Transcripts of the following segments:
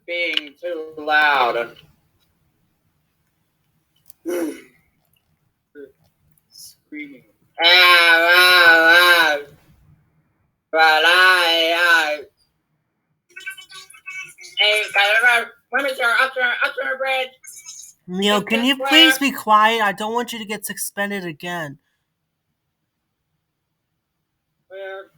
being too loud. Screaming. But hey, women's are up to her bridge. Neil, can you please be quiet? I don't want you to get suspended again. Where?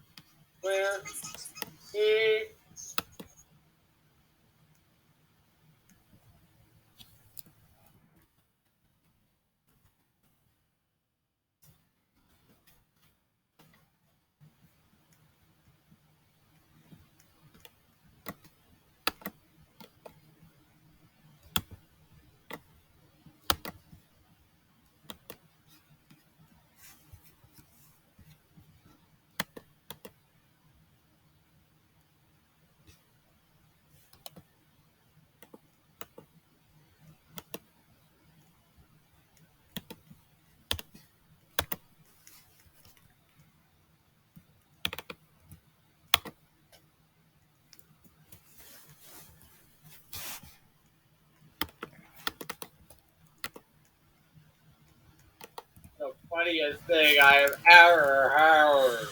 The funniest thing I have ever heard.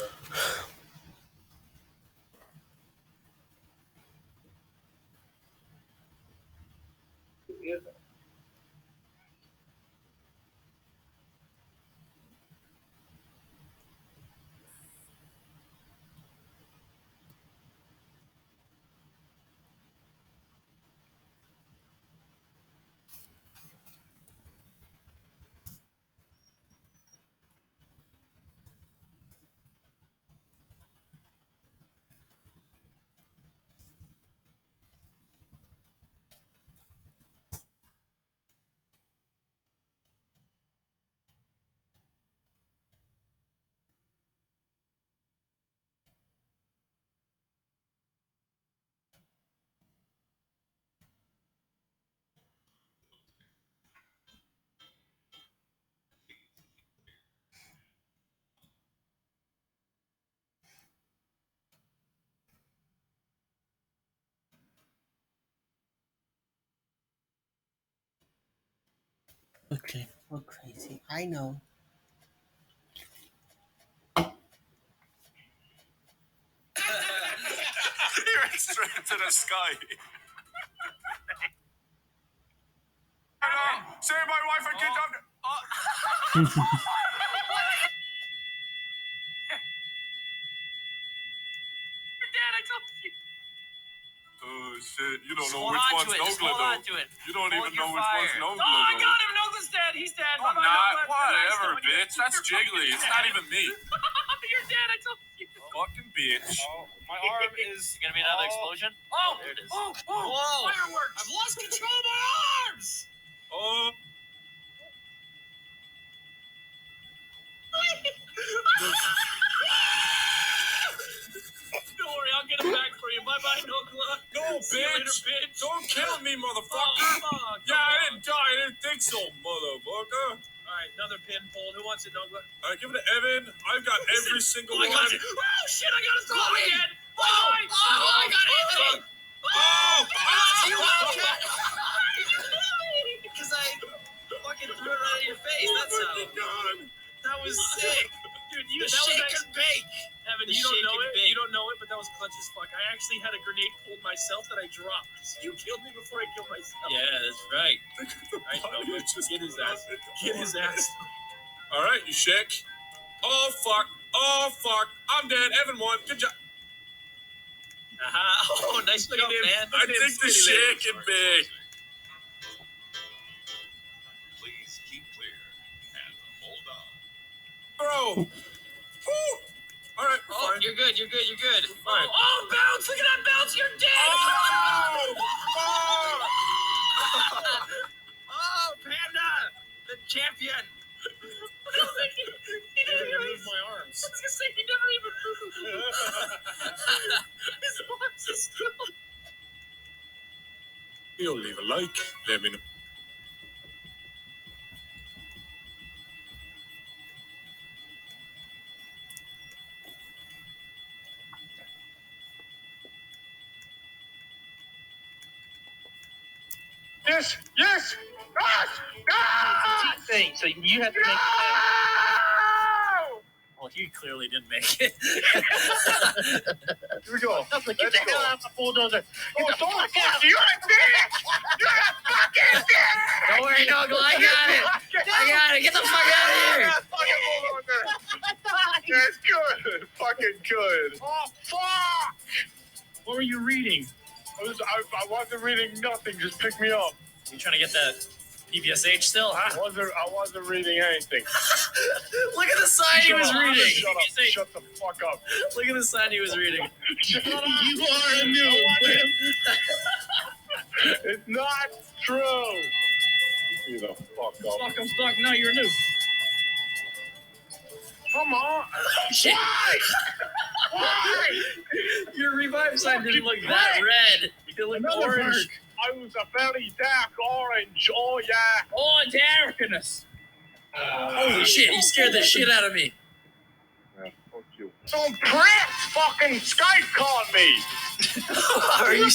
Who is it? Okay, we're crazy. I know. He ran straight to the sky. Say my wife and get down. Dad, I told you. Oh shit! You don't know which one's Nogla though. You don't even know which one's Nogla. Oh, I got him. Nogla's dead. He's dead. I'm not. Whatever, bitch. That's Jiggly. It's not even me. You're dead. I told you. Fucking bitch. Oh, my arm is. Gonna be another explosion? Oh, there it is. Oh, Whoa. fireworks! I've lost control of my arms! Oh. Don't worry, I'll get him back for you. Bye-bye, Nogla. No, bitch. Bitch. Don't kill me, motherfucker. Oh, yeah, I didn't die. I didn't think so, motherfucker. Alright, another pin pulled. Who wants it, Nogla? Alright, give it to Evan. I've got every single one. I got it. Oh, shit, I got his dog again. I got Anthony. You Because I fucking threw it right in your face. That's how. That was sick. Dude, The shake and bake. Evan, The you don't shake know and it. bake. You don't know it, but that was clutch as fuck. I actually had a grenade pulled myself that I dropped. You killed me before I killed myself. Yeah, that's right. Alright, Nogla, get his ass. Get his ass. Alright, you shake. Oh, fuck. Oh, fuck. I'm dead. Evan won. Good job. Oh, nice Look jump, at him. man. I think the shake and bake. Please keep clear and hold on. Bro. Woo. Alright, Oh, fine. you're good. Fine. Oh, bounce! Look at that bounce! You're dead! Oh! Fuck! Oh, Panda, the champion. He didn't even move my arms. I was gonna say, he never even moved. His arms are still. You'll leave a like. Let me know. Yes! Yes! It's a team thing, so you have to make it happen. Well, he clearly didn't make it. Here we go. Get the hell out of the bulldozer. Oh, don't fuck you! You're a bitch! You're a fucking bitch! Don't worry, Nogle. I got it. I got it. Get the fuck out of here. That's good. Fucking good. Oh, fuck! What were you reading? I wasn't reading nothing. Just pick me up. You trying to get that PPSH still, huh? I wasn't reading anything. Look at the sign he was reading. Shut up. Shut the fuck up. Look at the sign he was reading. Shut up. You are a noob. It's not true. You the fuck up. Fuck, I'm stuck. No, you're a noob. Come on. Shit. Why? Your revive sign didn't look that red. It looked Another orange. perk. I was a very dark orange. Oh, yeah. Oh, darkness. Holy shit, he scared the shit out of me. Yeah, fuck you. Some prick fucking Skype called me. Are you?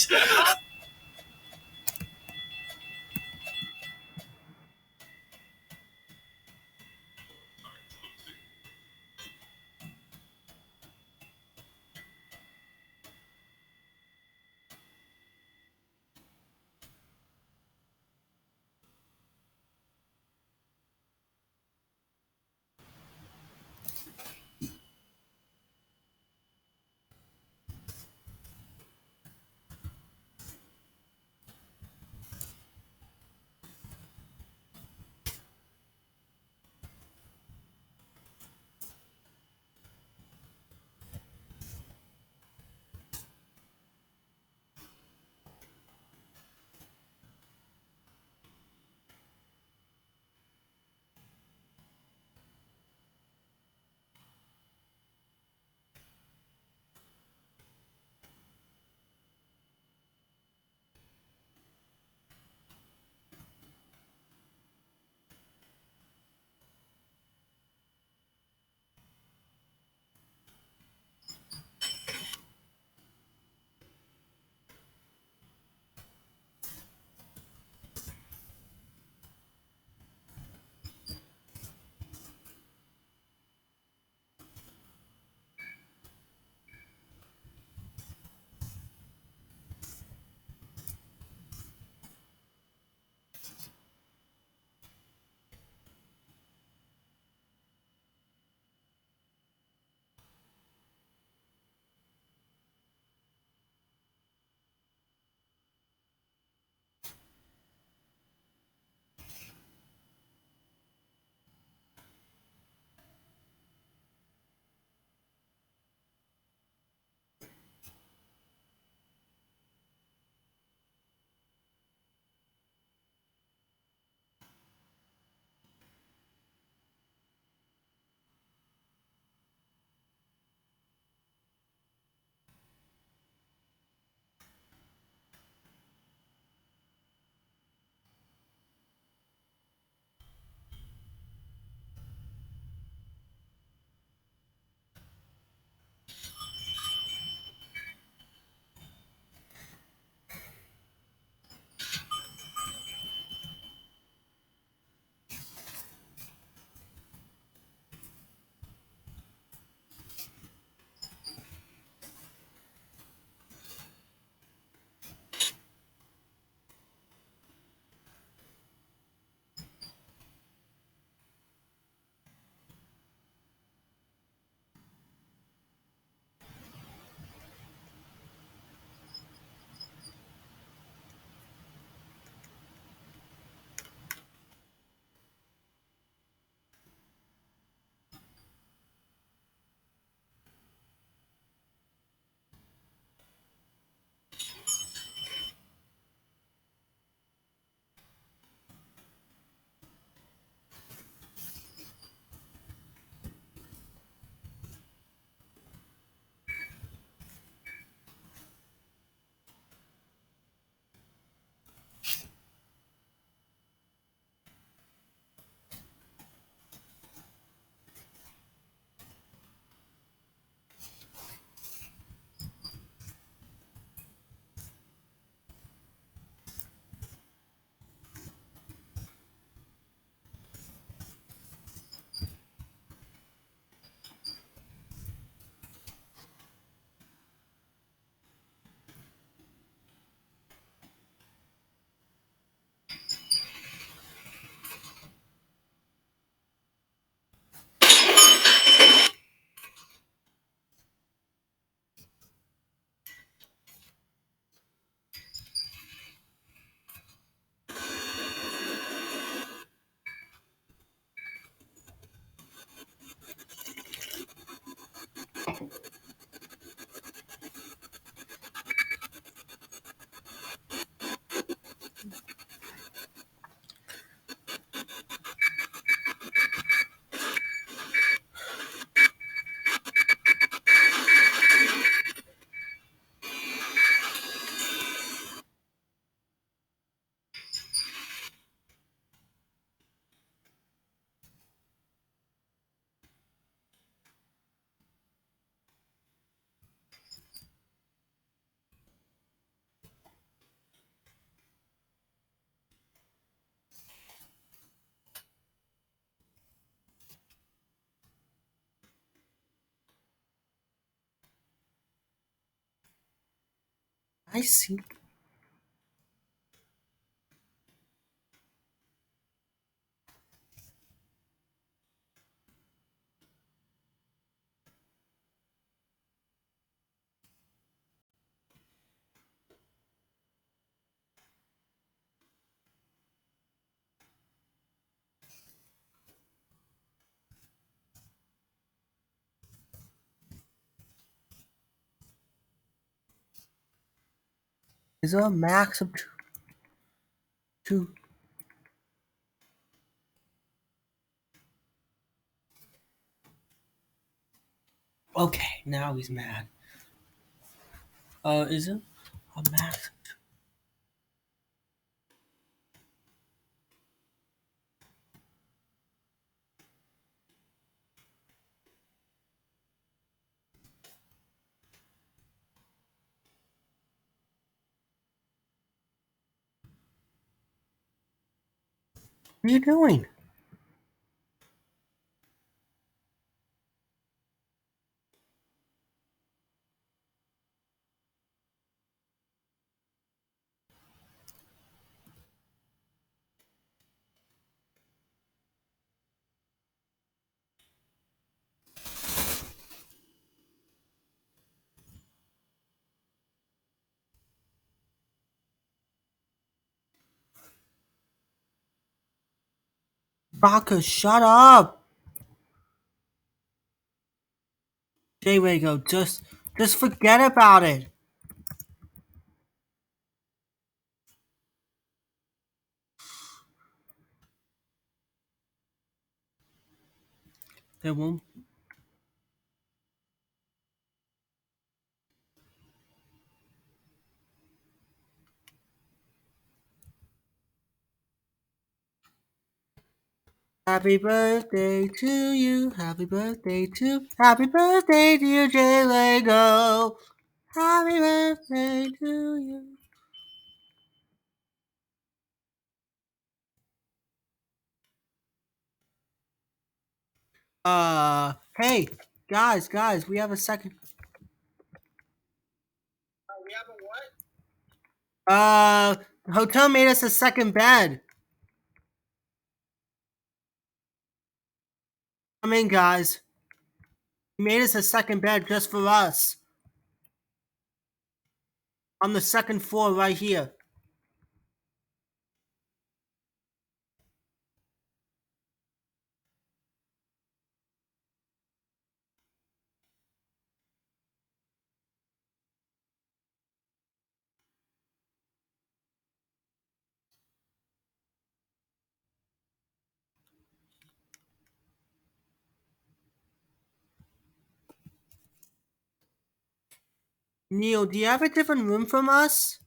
I see. Is there a max of two? Okay, now he's mad. Is it a max? What are you doing? Baka, shut up! J-Wago, just forget about it. There won't. Happy birthday to you. Happy birthday to. Happy birthday, dear J-Wago. Happy birthday to you. Hey, guys, we have a second. We have a what? The hotel made us a second bed. Come in, guys. He made us a second bed just for us. On the second floor right here. Neil, do you have a different room from us?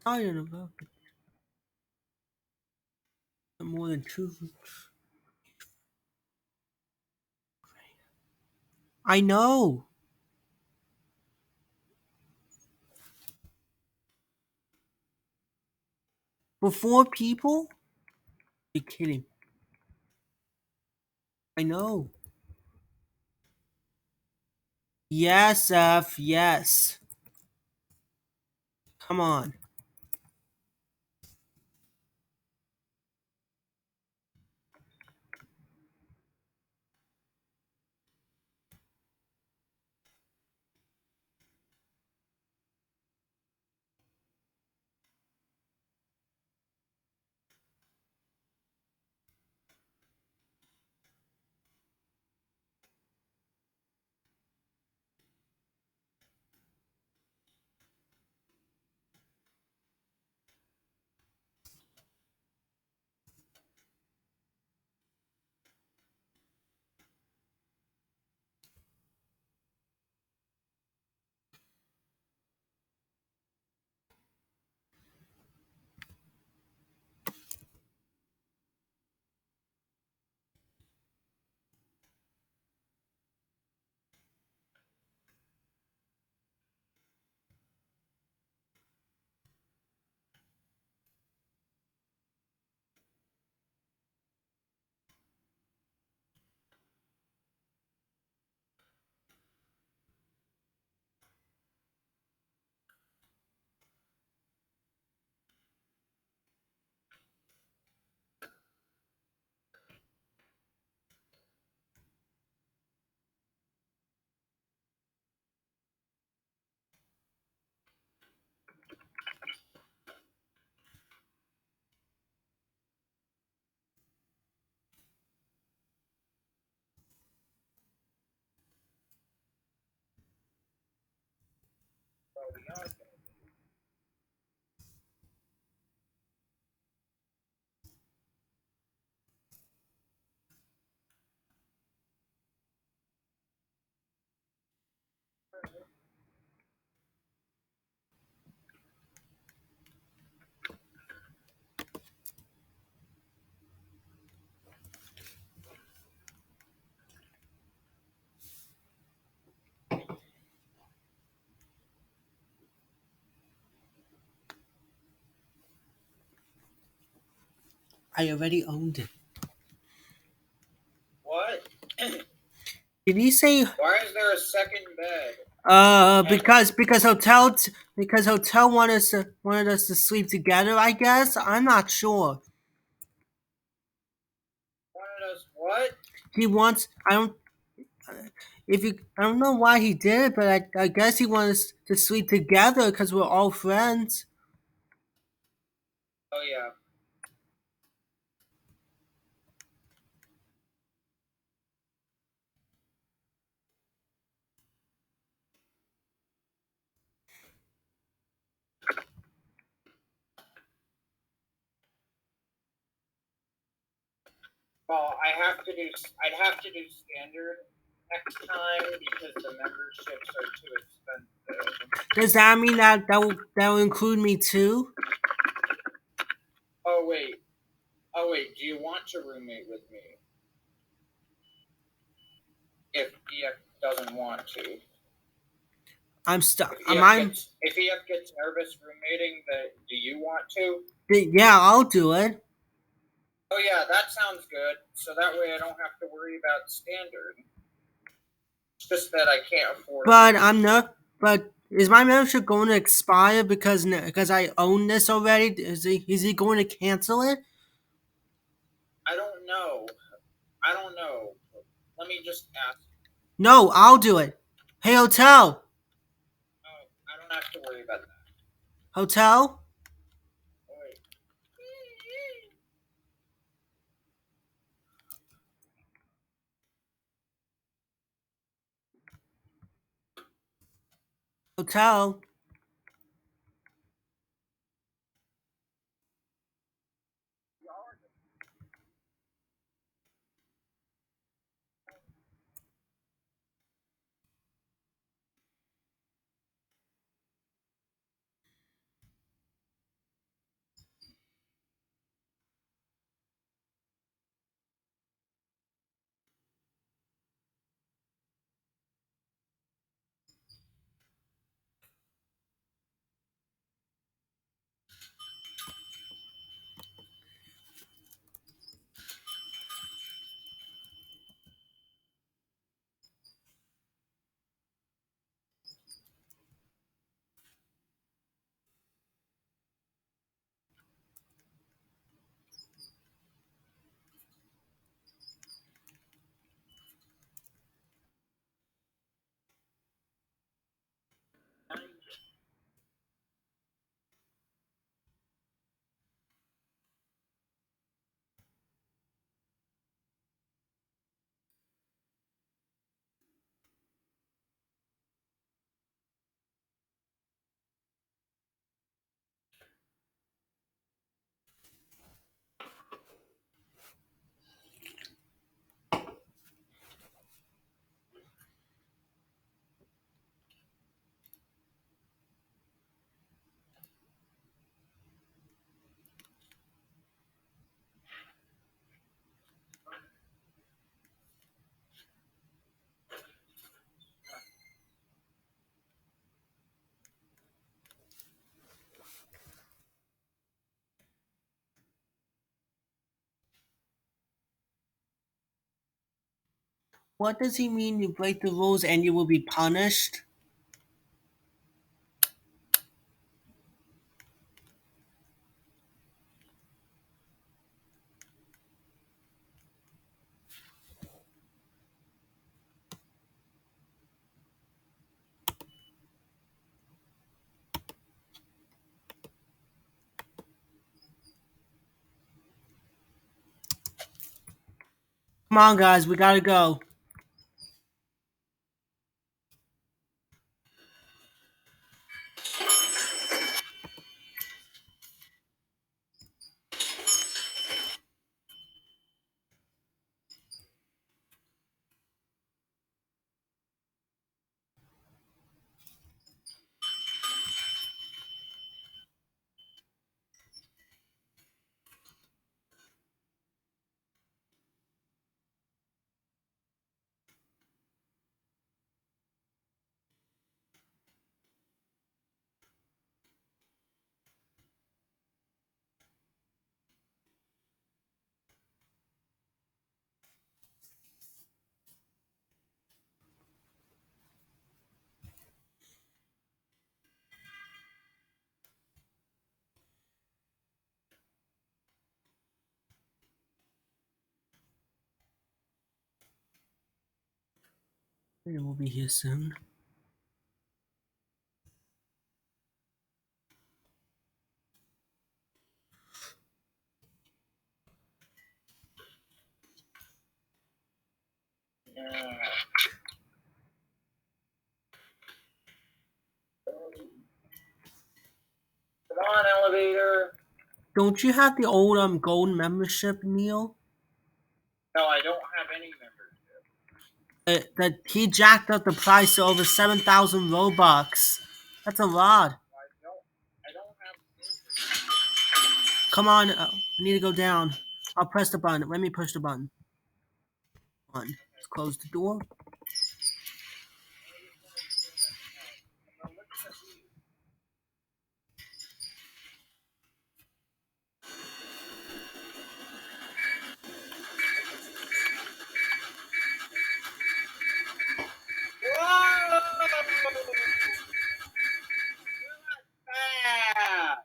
Tired about it. More than two. I know. For 4 people? You're kidding. I know. Yes, F, yes. Come on. I already owned it. What? Did he say? Why is there a second bed? Because hotel wanted us to sleep together. I guess I'm not sure. Wanted us what? He wants. I don't. If you, I don't know why he did it, but I guess he wants us to sleep together because we're all friends. Oh yeah. Well, I'd have to do standard next time because the memberships are too expensive. Does that mean that will include me too? Oh wait. Do you want to roommate with me? If EF doesn't want to. I'm stuck. If EF gets nervous roommating, do you want to? Yeah, I'll do it. Oh yeah, that sounds good. So that way I don't have to worry about standard. It's just that I can't afford. But I'm not. But is my membership going to expire because I own this already? Is he going to cancel it? I don't know. Let me just ask. No, I'll do it. Hey, hotel. Oh, I don't have to worry about that. Hotel. Oh, wait. Hotel. What does he mean? You break the rules and you will be punished? Come on, guys, we gotta go. It will be here soon. Yeah. Come on, elevator. Don't you have the old gold membership, Neil? No, I don't have any membership. That he jacked up the price to over 7,000 Robux. That's a lot. I don't have. Come on, I need to go down. I'll press the button. Let me push the button. One. Let's close the door. Whoa! Bad.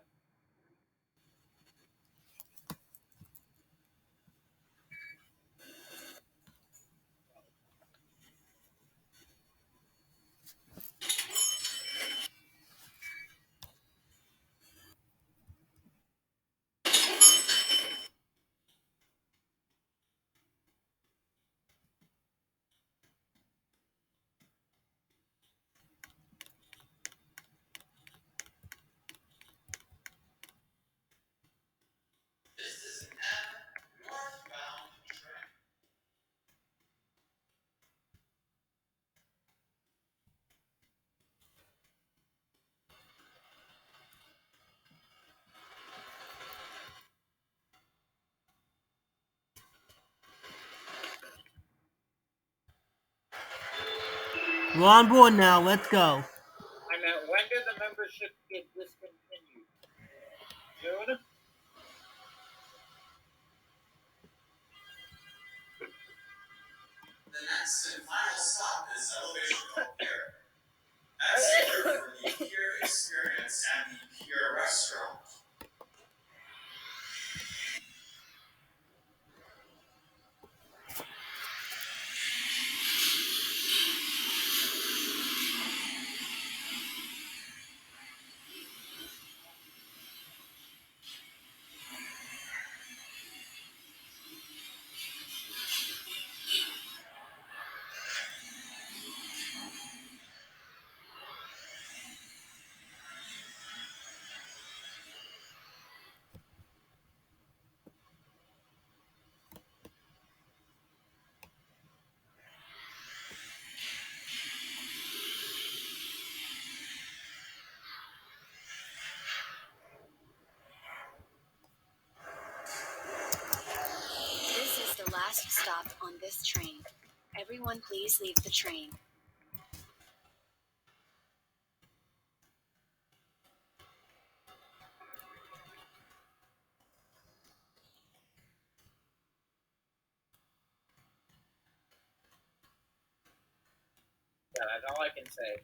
We're on board now. Let's go. I meant, when did the membership get discontinued? June? The next and final stop is Elevation Called Pier. That's here for the Pier Experience and the Pier Restaurant. This is the last stop on this train. Everyone please leave the train. Yeah, that's all I can say.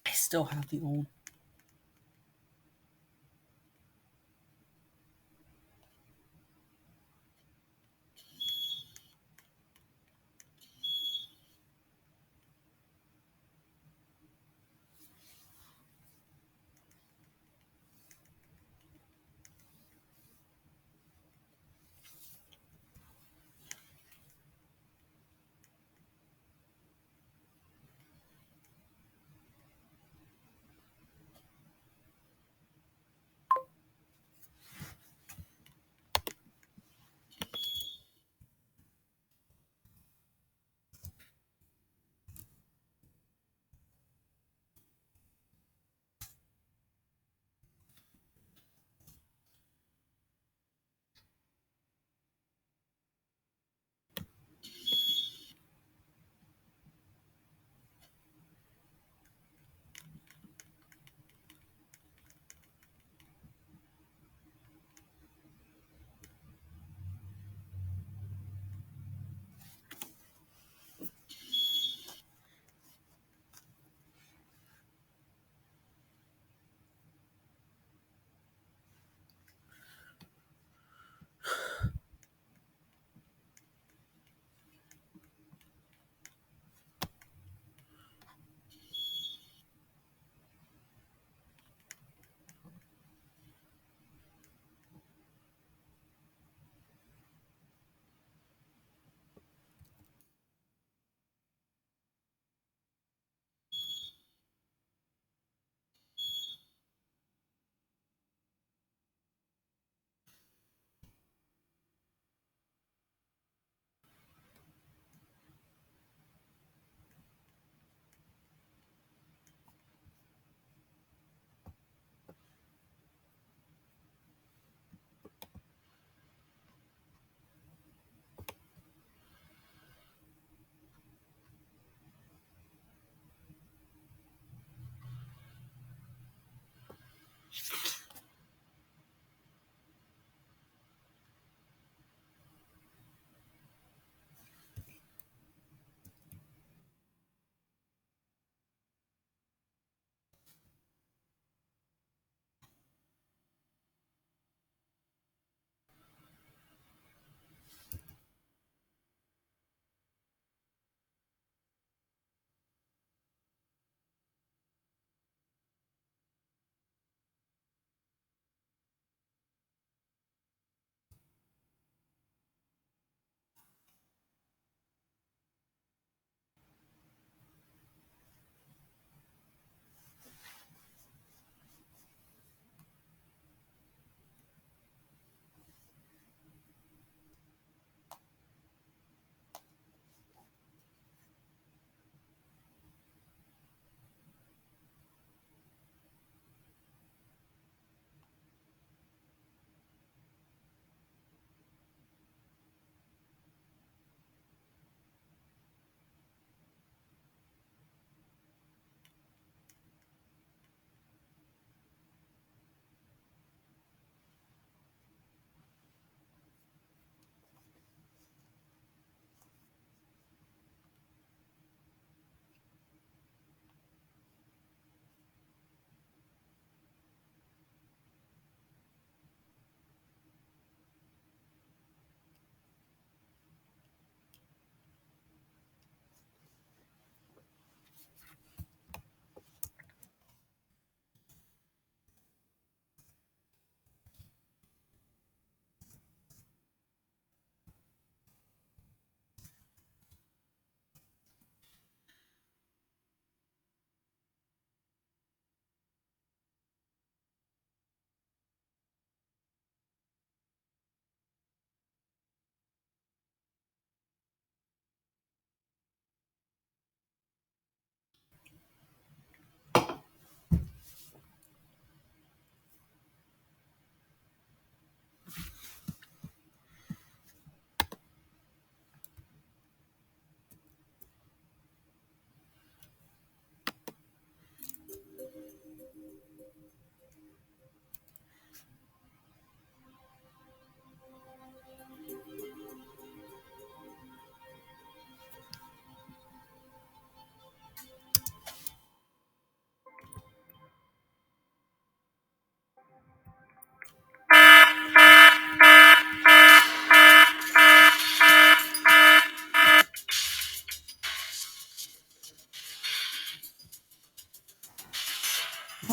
I still have the old.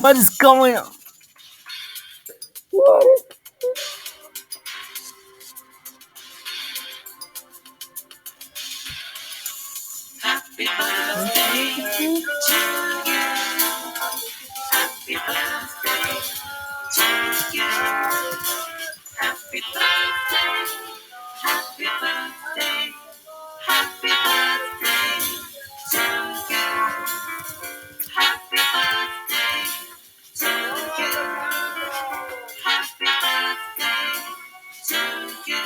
What is going on? Happy birthday to you. Happy birthday to you. Happy birthday. Happy birthday. Happy birthday to you. Happy birthday to you. Happy birthday to you.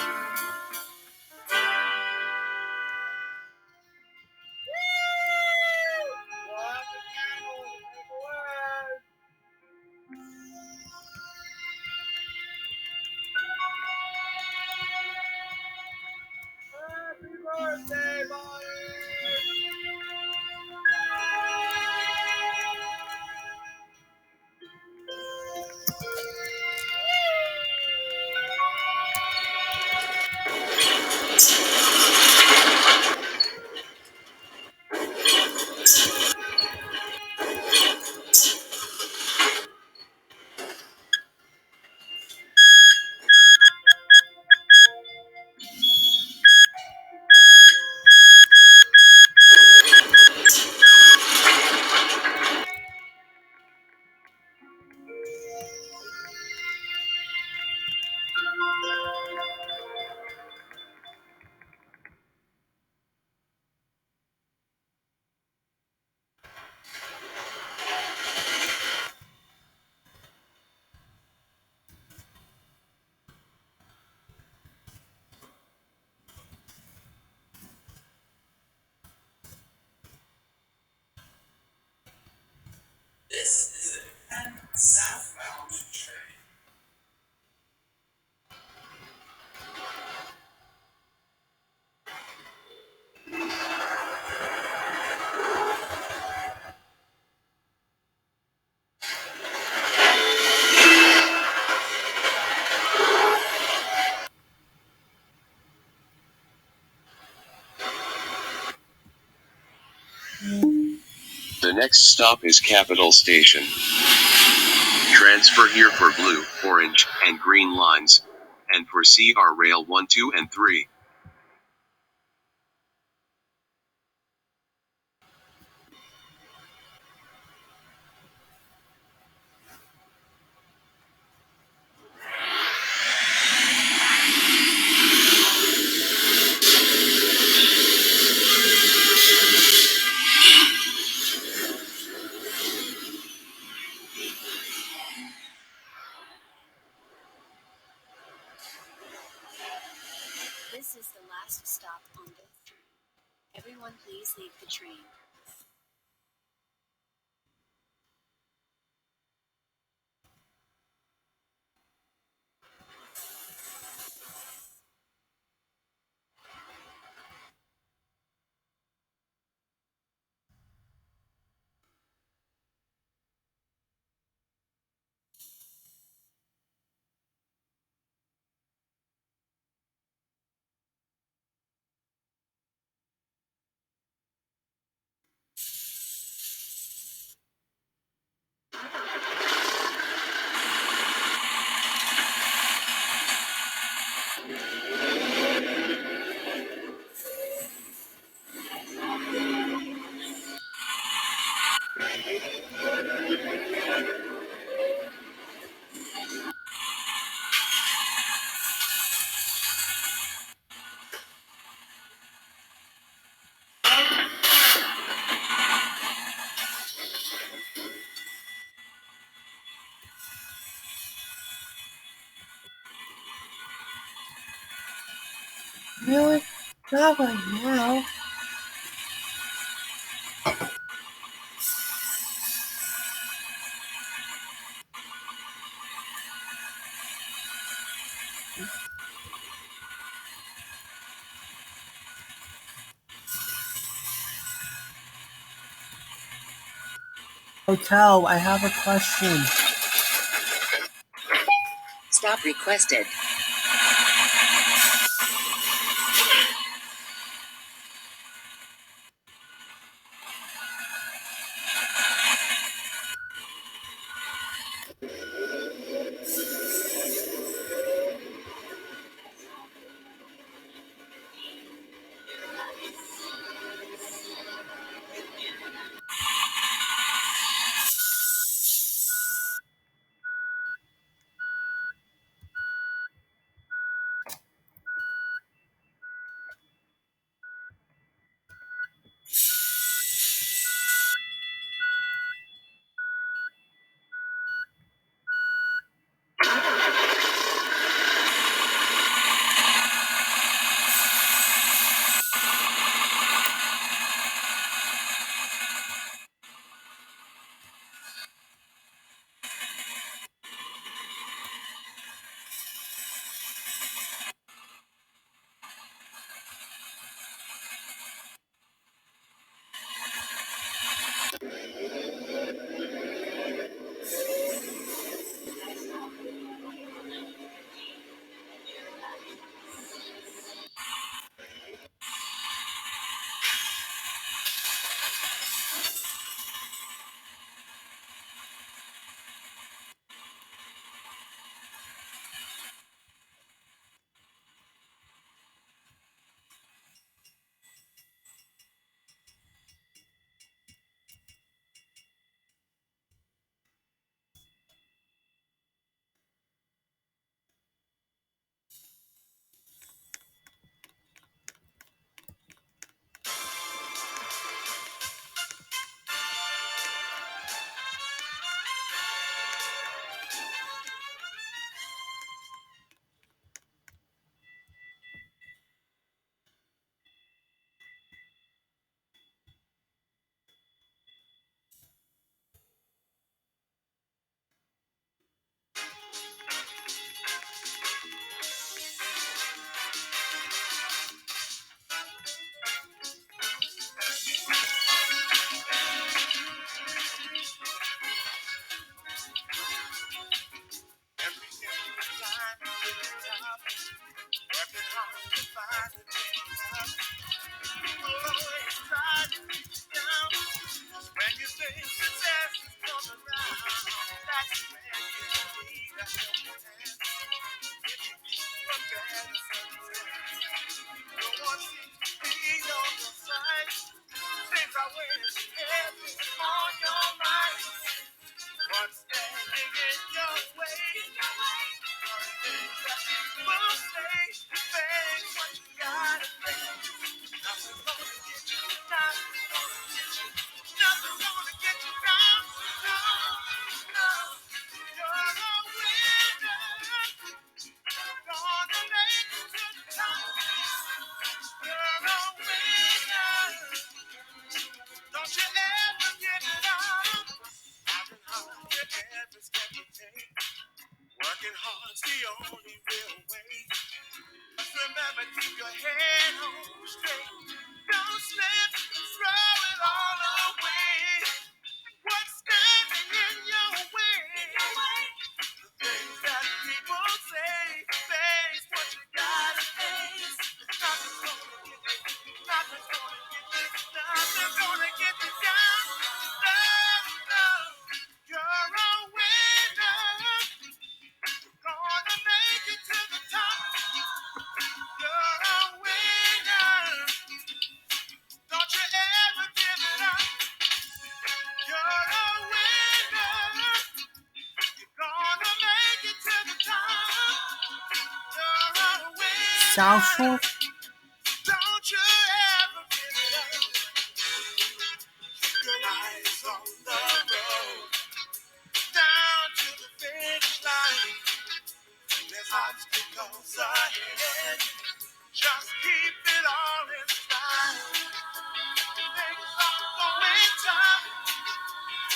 The next stop is Capitol Station. Transfer here for blue, orange, and green lines, and for CR Rail 1, 2, and 3. This is the last stop on this train. Everyone please leave the train. Really? Not right now. Hotel, I have a question. Stop requested. head on straight. Don't slip and throw it all away. What's standing in your way? The things that people say, face what you gotta face. Nothing's gonna get you, nothing's gonna get you, nothing's gonna get you down. No, no, you're a winner. Gonna make it to the top. You're a winner. Don't you ever give it up. You're a winner. You're gonna make it to the top. You're a winner. South Shore. Don't you ever give it up. Keep your eyes on the road. Down to the finish line. There's obstacles ahead. Just keep it all in style. Things are going tough.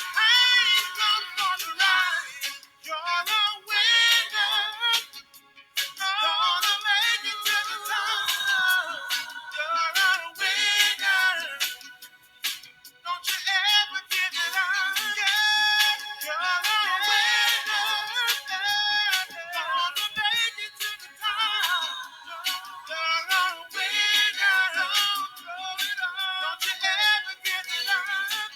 Hang on for the ride. You're a winner. Gonna make it to the top. You're a winner. Don't you ever give it up. Yeah, you're a winner. Gonna make it to the top. You're a winner. Don't throw it up. Don't you ever give it up.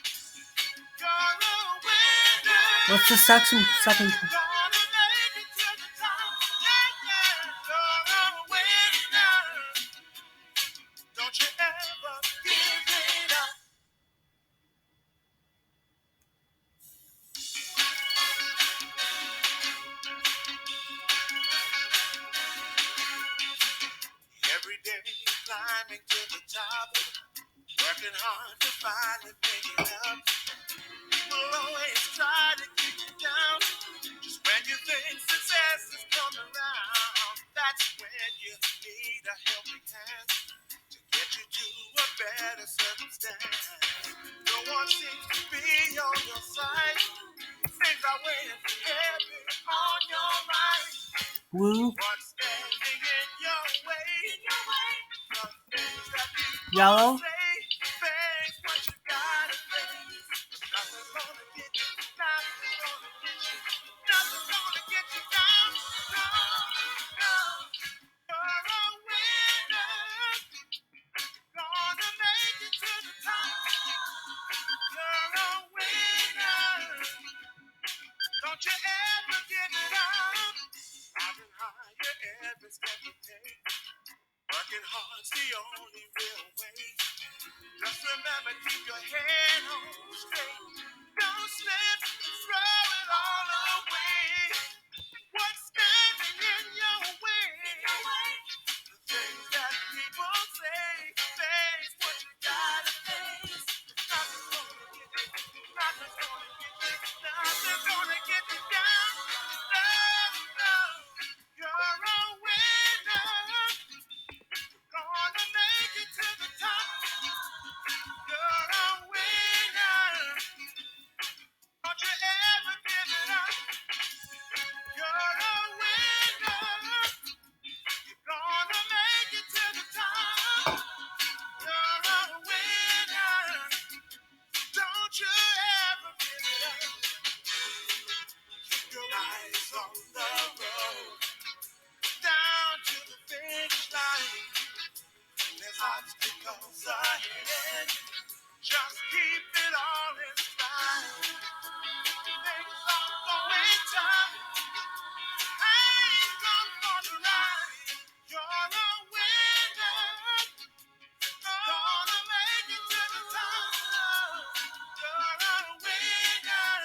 You're a winner. What's the second? Gonna make it to the top. Yeah, yeah. You're a winner. Don't you ever give it up. Every day climbing to the top, working hard to finally make it up. People always try to keep you down. Just when you think success is coming around, that's when you need a helping hand to get you to a better circumstance. No one seems to be on your side. Things are weighing heavy on your mind. Blue. What's standing in your way? The things that people Yellow. say, face what you gotta face. Nothing's gonna get you, nothing's gonna get you, nothing's gonna get you down. No, no, you're a winner. Gonna make it to the top. You're a winner. Don't you ever give it up. Driving higher every step you take. Working hard's the only real way. Just remember, keep your head on straight. Don't slip and throw it all away. What's standing in your way? The things that people say, face what you gotta face. Nothing's gonna get you, nothing's gonna get you, nothing's gonna get you down. No, no, you're a winner. Gonna make it to the top. You're a winner. Don't you ever give it up. You're a winner. You're gonna make it to the top. You're a winner. Don't you ever give it up. Keep your eyes on the road. Down to the finish line. There's obstacles ahead. Just keep it all in style. Things are going tough. Hang on for the ride. You're a winner. Gonna make it to the top. You're a winner.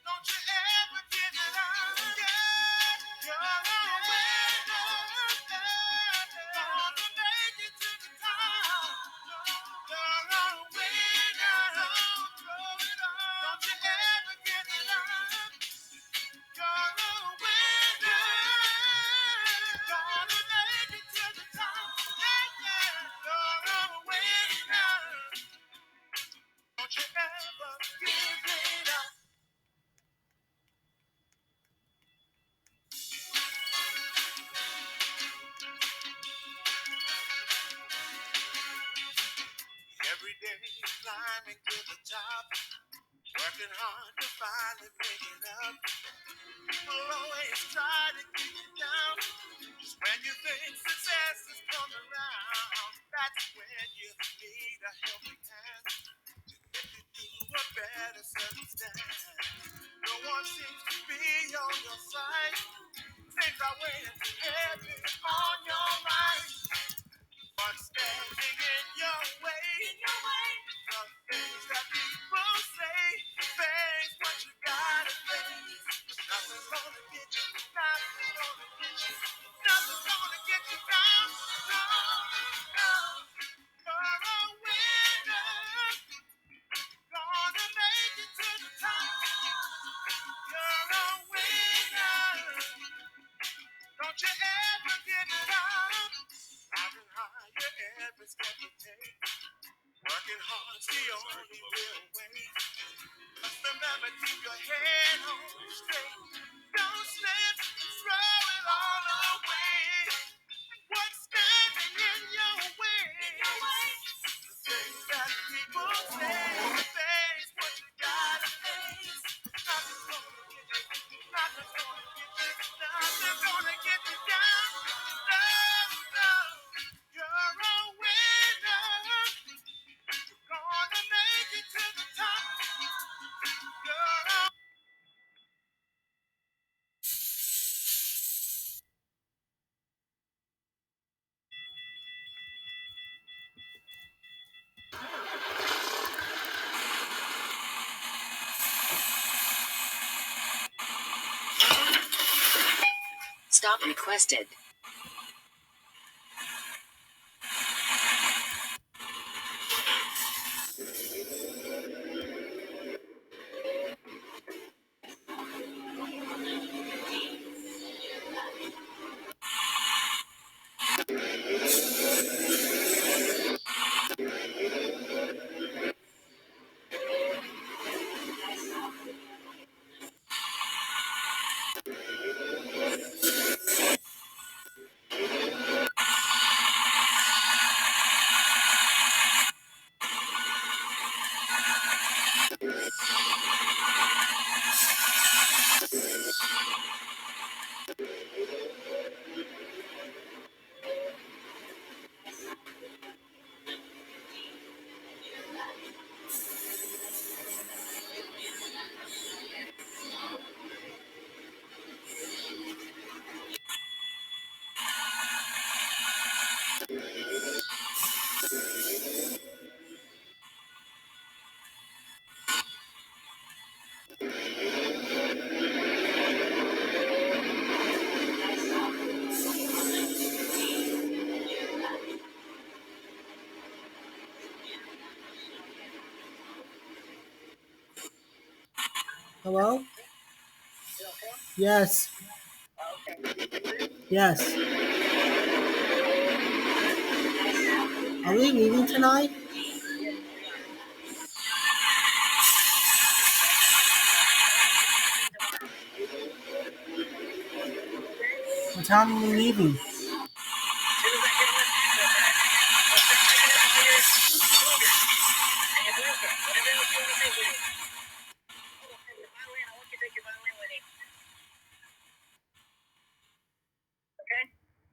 Don't you ever give it up. Yeah, you're a winner. Gonna make it to the top. climbing to the top, working hard to finally make it up. People always try to keep you down. Just when you think success is coming around, that's when you need a helping hand to get you through a better circumstance. No one seems to be on your side. Things are weighing too heavy on your mind. What's standing in your way? The things that people say. Face what you gotta face. Nothing's gonna get you. Nothing's gonna get you. Nothing's gonna get you down. No, no. You're a winner. Gonna make it to the top. You're a winner. Don't you ever give it up. Driving higher every step you take. Working hard's the only real way. Just remember, keep your head on straight. Don't slip and throw it all away. What's standing in your way? The things that people say. Face what you gotta face. Nothing's gonna get you. Nothing's gonna get you. Nothing's gonna get you down. No, no. You're a winner. Gonna make it to the top. You're a Stop requested. Hello? Yes. Yes. Are we leaving tonight? What time are we leaving?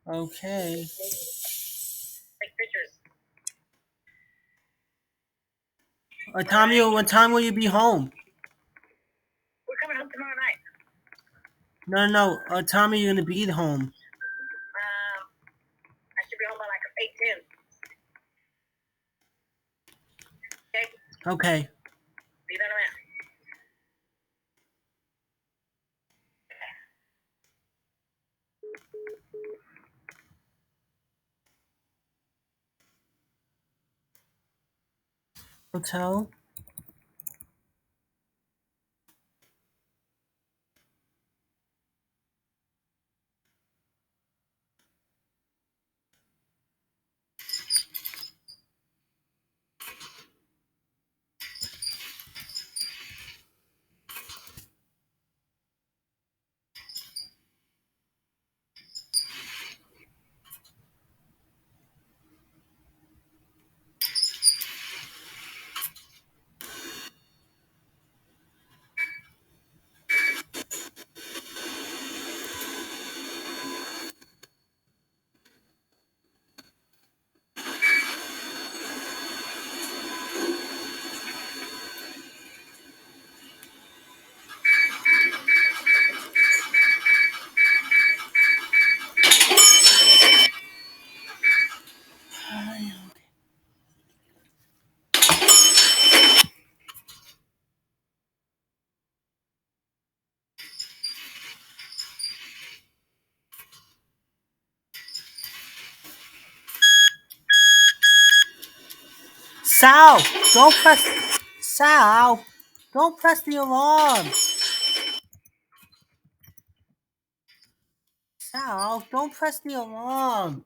Okay. Tommy, what time will you be home? We're coming home tomorrow night. No. Tommy, you're gonna be home. I should be home by like 8:10. Okay? Okay. Be done around. Hotel. Sal, don't press. Sal, don't press the alarm. Sal, don't press the alarm.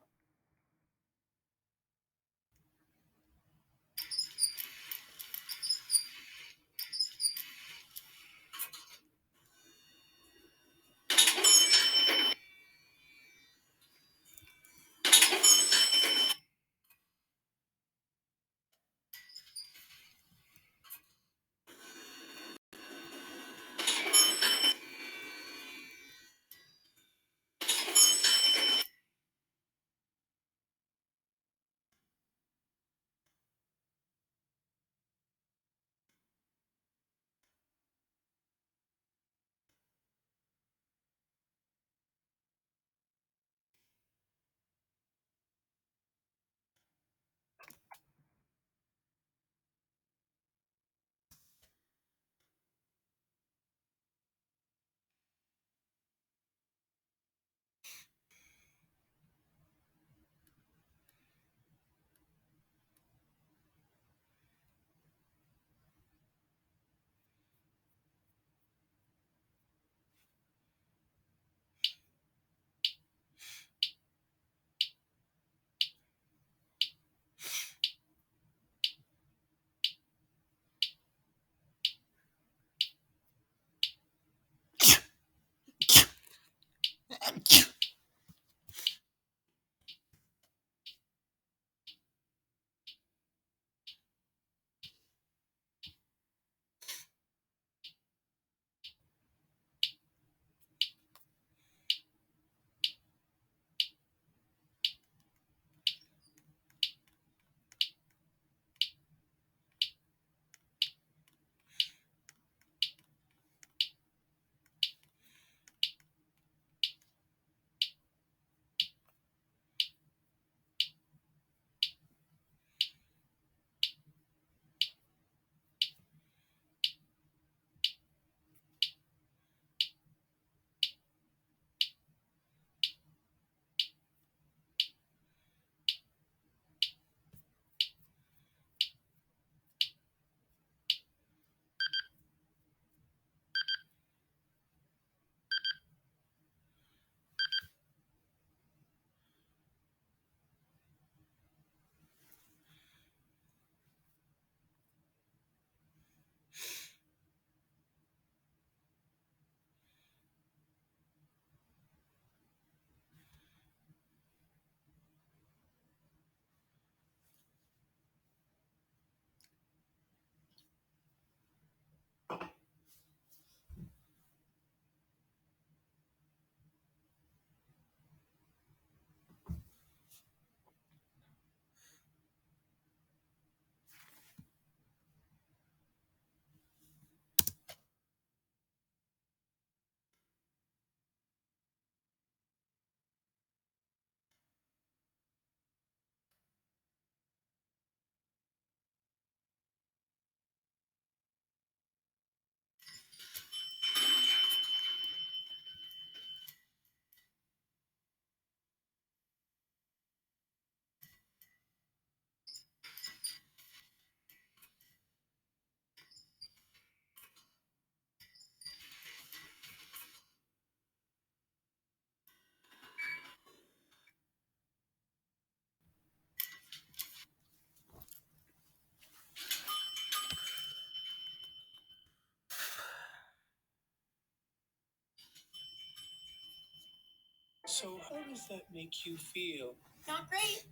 So how does that make you feel? Not great.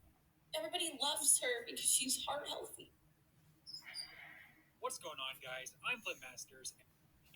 Everybody loves her because she's heart healthy. What's going on, guys? I'm Flip Masters,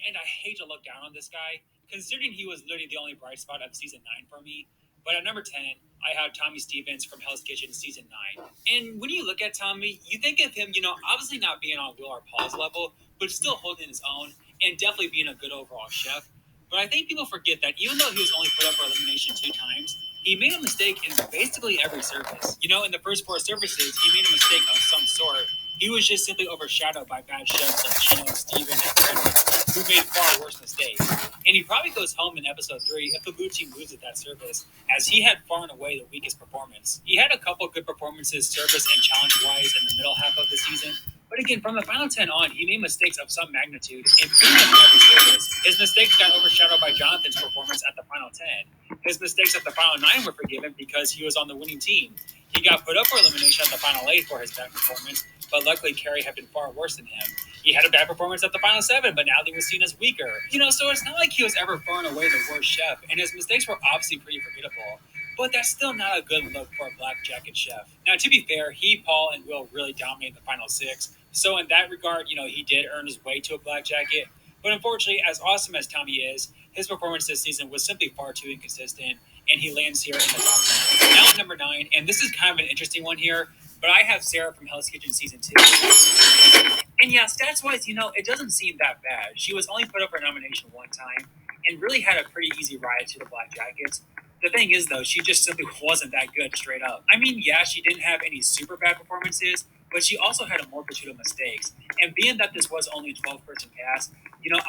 and I hate to look down on this guy, considering he was literally the only bright spot of season 9 for me. But at number 10, I have Tommy Stevens from Hell's Kitchen season 9. And when you look at Tommy, you think of him, obviously not being on Will or Paul's level, but still holding his own and definitely being a good overall chef. But I think people forget that even though he was only put up for elimination 2 times, he made a mistake in basically every service. In the first 4 services, he made a mistake of some sort. He was just simply overshadowed by bad chefs like Chino, Steven, and Brendan. who made far worse mistakes. And he probably goes home in episode 3 if the blue team loses that service, as he had far and away the weakest performance. He had a couple good performances service and challenge-wise in the middle half of the season, but again, from the final 10 on, he made mistakes of some magnitude, and pretty much every service. His mistakes got overshadowed by Jonathan's performance at the final 10. His mistakes at the final 9 were forgiven because he was on the winning team. He got put up for elimination at the final 8 for his bad performance, but luckily Carrie had been far worse than him. He had a bad performance at the final 7, but now he was seen as weaker. So it's not like he was ever far and away the worst chef, and his mistakes were obviously pretty forgettable. But that's still not a good look for a black jacket chef. Now, to be fair, he, Paul, and Will really dominated the final 6. So in that regard, he did earn his way to a black jacket. But unfortunately, as awesome as Tommy is, his performance this season was simply far too inconsistent, and he lands here in the top 10. Now at number 9, and this is kind of an interesting one here, but I have Sarah from Hell's Kitchen Season 2. And yeah, stats-wise, it doesn't seem that bad. She was only put up for nomination one time, and really had a pretty easy ride to the Black Jackets. The thing is, though, she just simply wasn't that good straight up. I mean, yeah, she didn't have any super bad performances, but she also had a multitude of mistakes. And being that this was only a 12-person cast,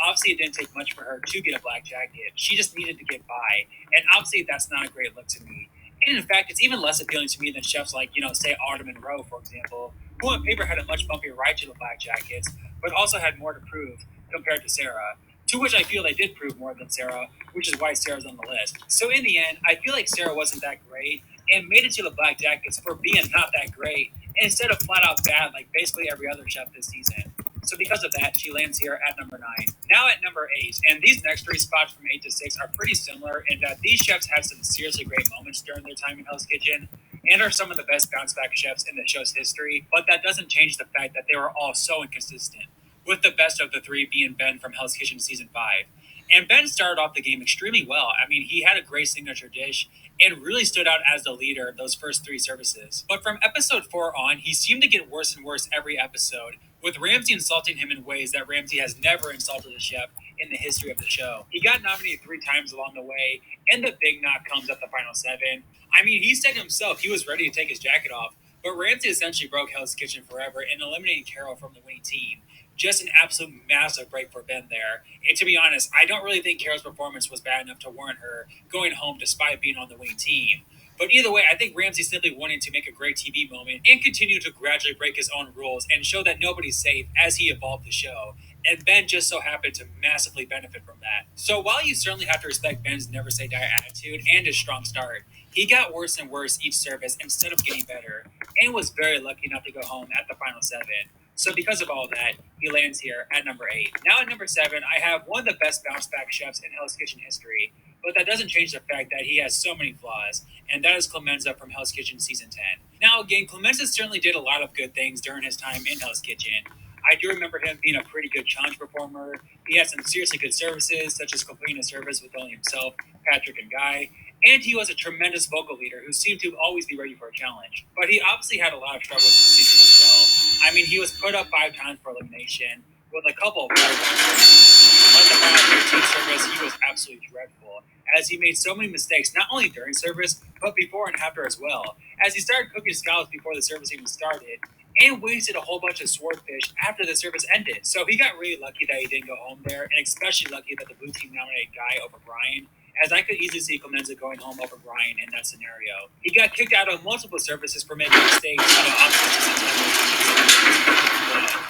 obviously it didn't take much for her to get a black jacket. She just needed to get by. And obviously that's not a great look to me. And in fact, it's even less appealing to me than chefs like, say, Autumn and Rowe, for example, who on paper had a much bumpier ride to the black jackets, but also had more to prove compared to Sarah. To which I feel they did prove more than Sarah, which is why Sarah's on the list. So in the end, I feel like Sarah wasn't that great and made it to the Black Jackets for being not that great instead of flat out bad like basically every other chef this season. So because of that, she lands here at number 9. Now at number 8, and these next 3 spots from 8 to 6 are pretty similar in that these chefs had some seriously great moments during their time in Hell's Kitchen and are some of the best bounce back chefs in the show's history, but that doesn't change the fact that they were all so inconsistent, with the best of the 3 being Ben from Hell's Kitchen Season 5. And Ben started off the game extremely well. I mean, he had a great signature dish and really stood out as the leader of those first 3 services. But from episode 4 on, he seemed to get worse and worse every episode, with Ramsay insulting him in ways that Ramsay has never insulted a chef in the history of the show. He got nominated 3 times along the way, and the big knock comes at the final 7. I mean, he said himself he was ready to take his jacket off, but Ramsay essentially broke Hell's Kitchen forever in eliminating Carol from the winning team. Just an absolute massive break for Ben there. And to be honest, I don't really think Carol's performance was bad enough to warrant her going home despite being on the winning team. But either way, I think Ramsay simply wanted to make a great TV moment and continue to gradually break his own rules and show that nobody's safe as he evolved the show. And Ben just so happened to massively benefit from that. So while you certainly have to respect Ben's never say die attitude and his strong start, he got worse and worse each service instead of getting better, and was very lucky not to go home at the final 7. So because of all that, he lands here at number 8. Now at number 7, I have one of the best bounce back chefs in Hell's Kitchen history, but that doesn't change the fact that he has so many flaws, and that is Clemenza from Hell's Kitchen Season 10. Now again, Clemenza certainly did a lot of good things during his time in Hell's Kitchen. I do remember him being a pretty good challenge performer. He had some seriously good services, such as completing a service with only himself, Patrick, and Guy. And he was a tremendous vocal leader who seemed to always be ready for a challenge. But he obviously had a lot of struggles this season as well. I mean, he was put up 5 times for elimination, with a couple of very bad services. Like the final 13 service, he was absolutely dreadful, as he made so many mistakes, not only during service, but before and after as well, as he started cooking scallops before the service even started, and wasted a whole bunch of swordfish after the service ended. So he got really lucky that he didn't go home there, and especially lucky that the blue team nominated Guy over Brian, as I could easily see Clemenza going home over Brian in that scenario. He got kicked out of multiple services for making mistakes,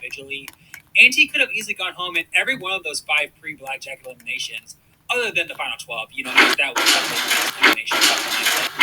individually, and he could have easily gone home in every one of those 5 pre-Black Jacket eliminations, other than the final 12, as that was definitely elimination.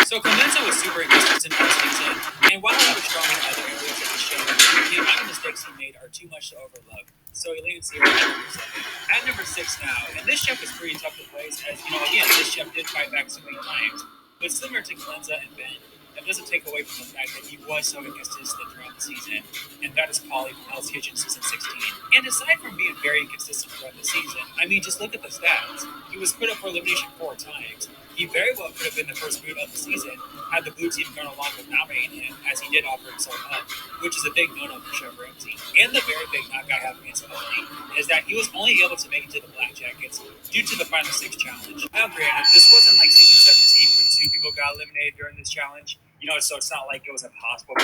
So Clemenza was super inconsistent all season, and while he was strong in other areas of the show, the amount of mistakes he made are too much to overlook. So he lands here at number 7. At number 6 now, and this chef is pretty tough to place, as again, this chef did fight back so many times, but similar to Clemenza and Ben, that doesn't take away from the fact that he was so inconsistent throughout the season, and that is Paulie from Hell's Kitchen Season 16. And aside from being very inconsistent throughout the season, I mean, just look at the stats. He was put up for elimination 4 times. He very well could have been the first boot of the season had the blue team gone along with nominating him, as he did offer himself up, which is a big no-no for Chef Ramsay. And the very big knock I have against Paulie is that he was only able to make it to the Black Jackets due to the final 6 challenge. Now granted, this wasn't like Season 17 where 2 people got eliminated during this challenge. So it's not like it was impossible.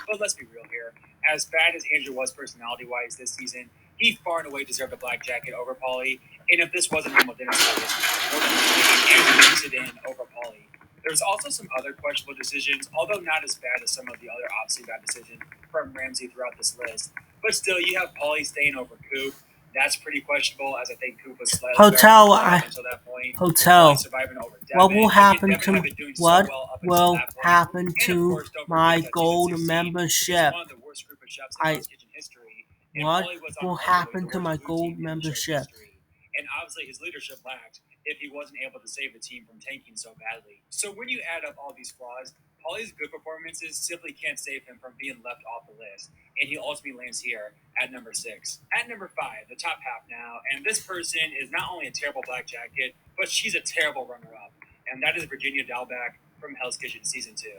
But let's be real here. As bad as Andrew was personality-wise this season, he far and away deserved a black jacket over Paulie. And if this wasn't normal dinner service, more than likely Andrew makes it in over Paulie. There's also some other questionable decisions, although not as bad as some of the other obviously bad decisions from Ramsey throughout this list. But still, you have Paulie staying over Coop. That's pretty questionable, as I think Coop was slightly Hotel, better until that point. Hotel. Surviving over Devin. What will happen Devin to had been doing so what well up until will that point. happen And of to course, don't my forget that gold season 16 membership? is one of the worst group of chefs in Hell's Kitchen history. And What Paulie was on will arguably happen the to worst my blue gold team in the show's membership? history. And obviously his leadership lacked if he wasn't able to save the team from tanking so badly. So when you add up all these flaws, Paulie's good performances simply can't save him from being left off the list, and he ultimately lands here at number 6. At number 5, the top half now, and this person is not only a terrible black jacket, but she's a terrible runner-up, and that is Virginia Dalbeck from Hell's Kitchen Season 2.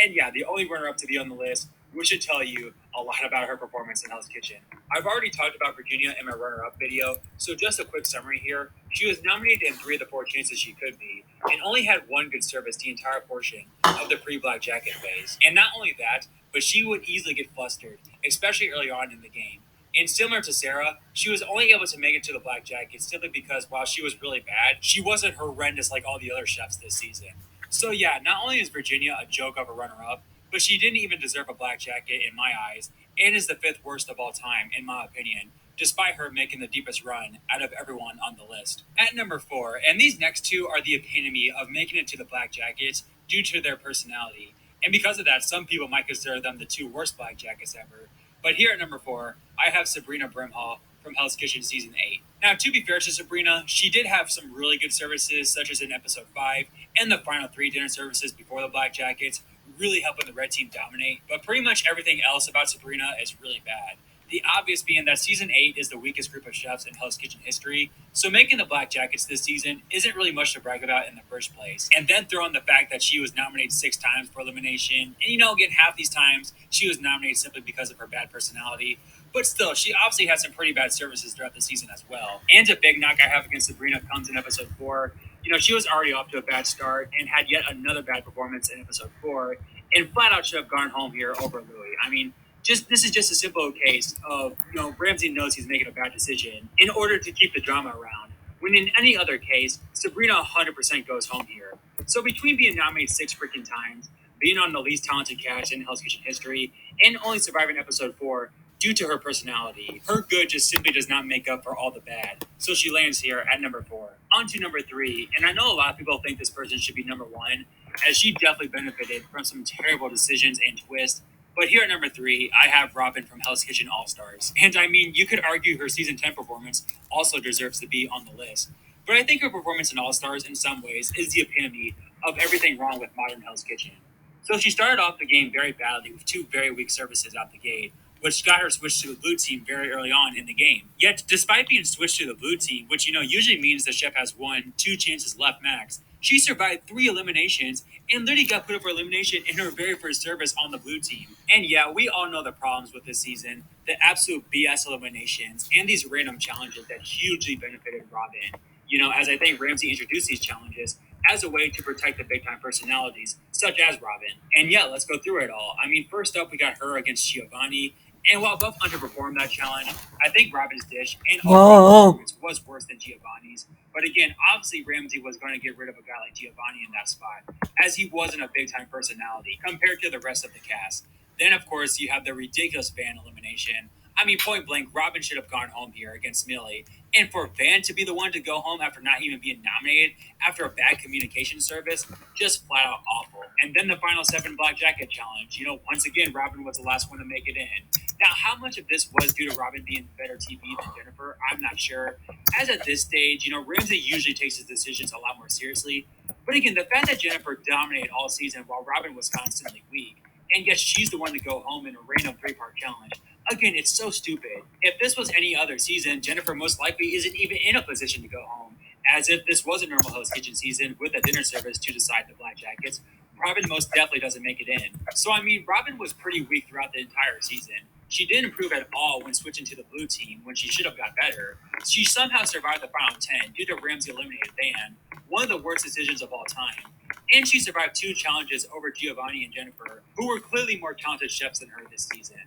And yeah, the only runner-up to be on the list, which should tell you a lot about her performance in Hell's Kitchen. I've already talked about Virginia in my runner-up video, so just a quick summary here. She was nominated in 3 of the 4 chances she could be, and only had 1 good service the entire portion of the pre-black jacket phase. And not only that, but she would easily get flustered, especially early on in the game. And similar to Sarah, she was only able to make it to the black jacket simply because while she was really bad, she wasn't horrendous like all the other chefs this season. So yeah, not only is Virginia a joke of a runner-up, but she didn't even deserve a black jacket in my eyes, and is the 5th worst of all time, in my opinion, despite her making the deepest run out of everyone on the list. At number 4, and these next 2 are the epitome of making it to the black jackets due to their personality. And because of that, some people might consider them the 2 worst black jackets ever. But here at number 4, I have Sabrina Brimhall from Hell's Kitchen Season 8. Now, to be fair to Sabrina, she did have some really good services, such as in Episode 5, and the final 3 dinner services before the black jackets, really helping the red team dominate. But pretty much everything else about Sabrina is really bad. The obvious being that Season 8 is the weakest group of chefs in Hell's Kitchen history, so making the black jackets this season isn't really much to brag about in the first place. And then throw in the fact that she was nominated 6 times for elimination, and again, half these times she was nominated simply because of her bad personality. But still, she obviously had some pretty bad services throughout the season as well. And a big knock I have against Sabrina comes in Episode 4. She was already off to a bad start and had yet another bad performance in Episode 4, and flat out should have gone home here over Louis. I mean, this is just a simple case of, Ramsey knows he's making a bad decision in order to keep the drama around, when in any other case, Sabrina 100% goes home here. So between being nominated 6 freaking times, being on the least talented cast in Hell's Kitchen history, and only surviving Episode 4 due to her personality, her good just simply does not make up for all the bad. So she lands here at number 4. On to number 3, and I know a lot of people think this person should be number 1, as she definitely benefited from some terrible decisions and twists. But here at number 3, I have Robin from Hell's Kitchen All-Stars. And I mean, you could argue her season 10 performance also deserves to be on the list. But I think her performance in All-Stars in some ways is the epitome of everything wrong with modern Hell's Kitchen. So she started off the game very badly with 2 very weak services out the gate, which got her switched to the blue team very early on in the game. Yet, despite being switched to the blue team, which usually means the chef has 1-2 chances left max, she survived 3 eliminations and literally got put up for elimination in her very first service on the blue team. And yeah, we all know the problems with this season, the absolute BS eliminations, and these random challenges that hugely benefited Robin. As I think Ramsey introduced these challenges as a way to protect the big-time personalities, such as Robin. And yeah, let's go through it all. I mean, first up, we got her against Giovanni. And while both underperformed that challenge, I think Robin's dish and overall performance was worse than Giovanni's. But again, obviously Ramsey was going to get rid of a guy like Giovanni in that spot, as he wasn't a big-time personality compared to the rest of the cast. Then, of course, you have the ridiculous Van elimination. I mean, point blank, Robin should have gone home here against Millie. And for Van to be the one to go home after not even being nominated after a bad communication service, just flat out awful. And then the final 7 black jacket challenge. Once again, Robin was the last one to make it in. Now, how much of this was due to Robin being better TV than Jennifer, I'm not sure. As at this stage, Ramsey usually takes his decisions a lot more seriously. But again, the fact that Jennifer dominated all season while Robin was constantly weak, and yet she's the one to go home in a random 3-part challenge. Again, it's so stupid. If this was any other season, Jennifer most likely isn't even in a position to go home. As if this was a normal Hell's Kitchen season with a dinner service to decide the black jackets, Robin most definitely doesn't make it in. So I mean, Robin was pretty weak throughout the entire season. She didn't improve at all when switching to the blue team when she should have got better. She somehow survived the final 10 due to Ramsey eliminated Van, one of the worst decisions of all time. and she survived 2 challenges over Giovanni and Jennifer, who were clearly more talented chefs than her this season.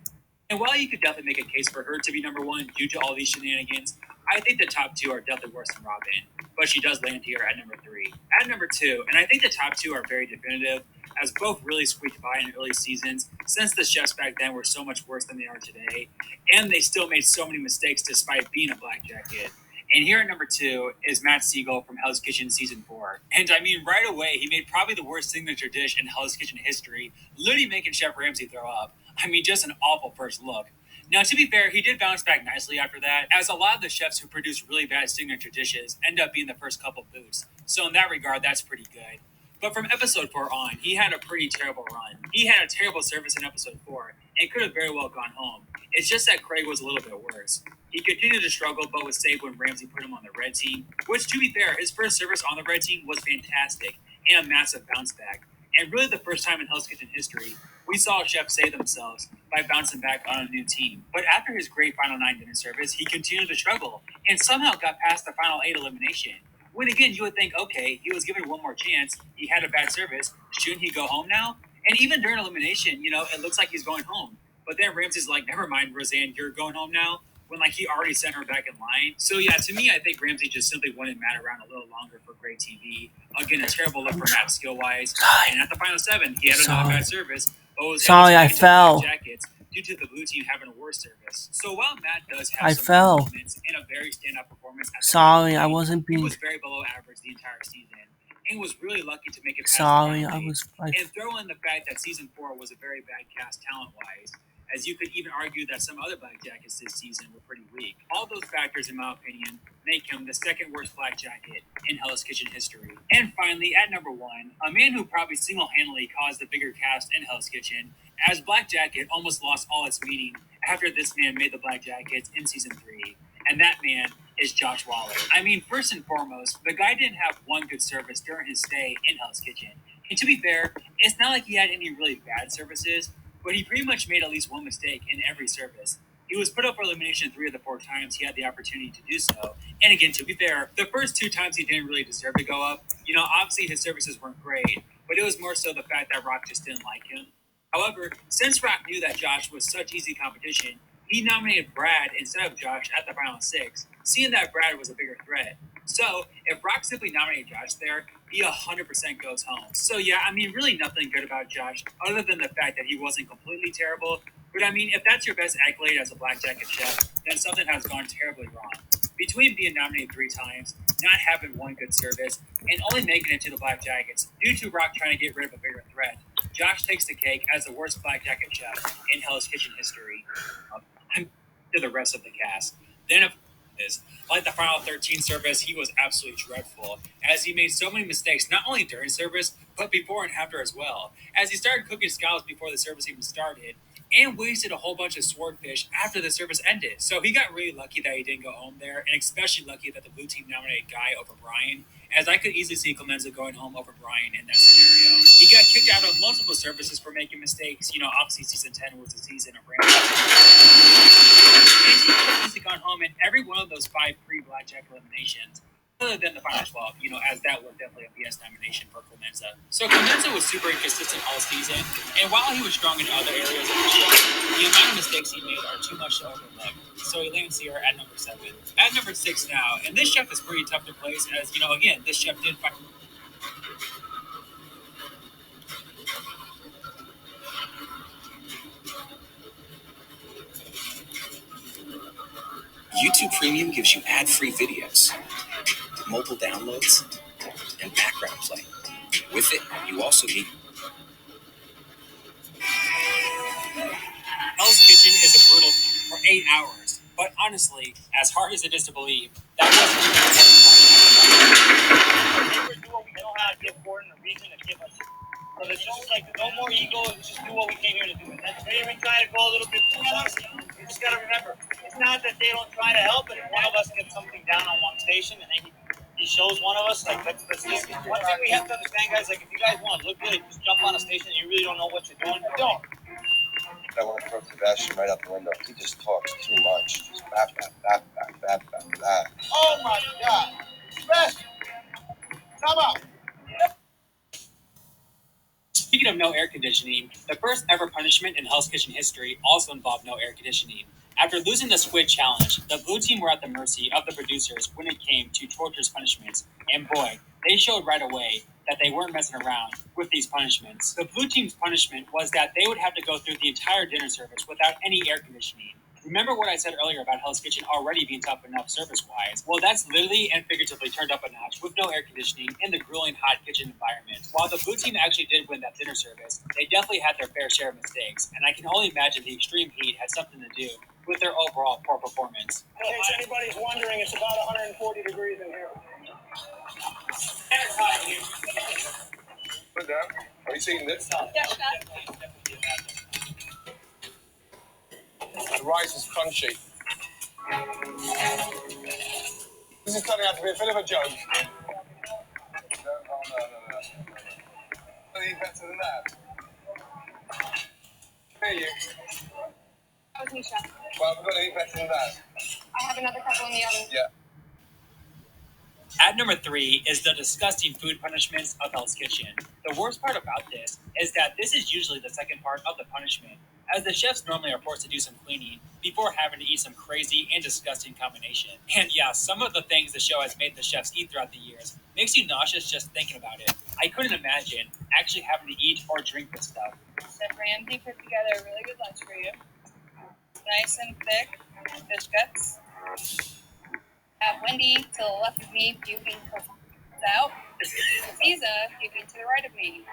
And while you could definitely make a case for her to be number 1 due to all these shenanigans, I think the top 2 are definitely worse than Robin, but she does land here at number 3. At number 2, and I think the top 2 are very definitive, as both really squeaked by in early seasons, since the chefs back then were so much worse than they are today, and they still made so many mistakes despite being a black jacket. And here at number 2 is Matt Siegel from Hell's Kitchen Season 4. And I mean, right away, he made probably the worst signature dish in Hell's Kitchen history, literally making Chef Ramsay throw up. I mean, just an awful first look. Now, to be fair, he did bounce back nicely after that, as a lot of the chefs who produce really bad signature dishes end up being the first couple boots. So in that regard, that's pretty good. But from episode 4 on, he had a pretty terrible run. He had a terrible service in episode 4, and could have very well gone home. It's just that Craig was a little bit worse. He continued to struggle, but was saved when Ramsay put him on the red team, which, to be fair, his first service on the red team was fantastic, and a massive bounce back. And really the first time in Hell's Kitchen history, we saw a chef save themselves by bouncing back on a new team. But after his great Final 9 dinner service, he continued to struggle, and somehow got past the Final 8 elimination. When again, you would think, okay, he was given one more chance, he had a bad service, shouldn't he go home now? And even during elimination, it looks like he's going home. But then Ramsay's like, never mind, Roseanne, you're going home now? When he already sent her back in line. So yeah, to me, I think Ramsay just simply wanted Matt around a little longer for great TV. Again, a terrible look for Matt skill-wise. And at the final 7, he had a not bad service, but was I fell. Jackets due to the blue team having a worse service. So while Matt does have some moments in a very standout performance at the I wasn't being. He was very below average the entire season, and was really lucky to make it past and throw in the fact that season 4 was a very bad cast talent-wise, as you could even argue that some other Black Jackets this season were pretty weak. All those factors, in my opinion, make him the second worst Black Jacket in Hell's Kitchen history. And finally, at number 1, a man who probably single-handedly caused the bigger cast in Hell's Kitchen, as Black Jacket almost lost all its meaning after this man made the Black Jackets in season 3. And that man is Josh Waller. I mean, first and foremost, the guy didn't have one good service during his stay in Hell's Kitchen. And to be fair, it's not like he had any really bad services, but he pretty much made at least one mistake in every service. He was put up for elimination 3 of the 4 times he had the opportunity to do so. And again, to be fair, the first 2 times he didn't really deserve to go up. Obviously his services weren't great, but it was more so the fact that Rock just didn't like him. However, since Rock knew that Josh was such easy competition, he nominated Brad instead of Josh at the final 6, seeing that Brad was a bigger threat. So, if Rock simply nominated Josh there, he 100% goes home. So yeah, I mean, really nothing good about Josh, other than the fact that he wasn't completely terrible. But I mean, if that's your best accolade as a Black Jacket chef, then something has gone terribly wrong. Between being nominated 3 times, not having one good service, and only making it to the Black Jackets due to Rock trying to get rid of a bigger threat, Josh takes the cake as the worst Black Jacket chef in Hell's Kitchen history. To the rest of the cast. Then, like the final 13 service, he was absolutely dreadful, as he made so many mistakes, not only during service, but before and after as well, as he started cooking scallops before the service even started, and wasted a whole bunch of swordfish after the service ended. So he got really lucky that he didn't go home there, and especially lucky that the blue team nominated Guy over Brian, as I could easily see Clemenza going home over Brian in that scenario. He got kicked out of multiple services for making mistakes. Obviously season 10 was the season of Ramsay. And he could have easily gone home in every one of those 5 pre-Blackjack eliminations, other than the final 12, as that was definitely a BS nomination for Clemenza. So Clemenza was super inconsistent all season, and while he was strong in other areas of the show, the amount of mistakes he made are too much to overlook. So he lands here at number 7. At number 6 now, and this chef is pretty tough to place, as, again, this chef did fight. YouTube Premium gives you ad-free videos, mobile downloads, and background play. With it, you also need... Hell's Kitchen is a brutal for 8 hours, but honestly, as hard as it is to believe, that wasn't even the worst part. We do what we know how to give Gordon a reason to give us. So there's no more ego, and just do what we came here to do. And that's maybe we try to go a little bit too far. You just gotta remember, it's not that they don't try to help, but if one of us gets something down on one station and then he shows one of us, that's one thing we have to understand, guys, if you guys want to look good, just jump on a station and you really don't know what you're doing, don't. I want to throw Sebastian right out the window. He just talks too much. Just bap. Oh my God. Sebastian, come out. Speaking of no air conditioning, the first ever punishment in Hell's Kitchen history also involved no air conditioning. After losing the squid challenge, the blue team were at the mercy of the producers when it came to torturous punishments, and boy, they showed right away that they weren't messing around with these punishments. The blue team's punishment was that they would have to go through the entire dinner service without any air conditioning. Remember what I said earlier about Hell's Kitchen already being tough enough service-wise? Well, that's literally and figuratively turned up a notch with no air conditioning in the grueling hot kitchen environment. While the blue team actually did win that dinner service, they definitely had their fair share of mistakes, and I can only imagine the extreme heat had something to do with their overall poor performance. In case anybody's wondering, it's about 140 degrees in here. Put down. Are you seeing this? The rice is crunchy. This is turning out to be a bit of a joke. No. Any better than that? Hey, you. That was Misha. Well, we've got any better than that. I have another couple in the oven. Yeah. At number 3 is the disgusting food punishments of Hell's Kitchen. The worst part about this is that this is usually the second part of the punishment, as the chefs normally are forced to do some cleaning before having to eat some crazy and disgusting combination. And yeah, some of the things the show has made the chefs eat throughout the years makes you nauseous just thinking about it. I couldn't imagine actually having to eat or drink this stuff. Chef Ramsay put together a really good lunch for you. Nice and thick fish guts. Have Wendy to the left of me puking out. Caesar puking to the right of me.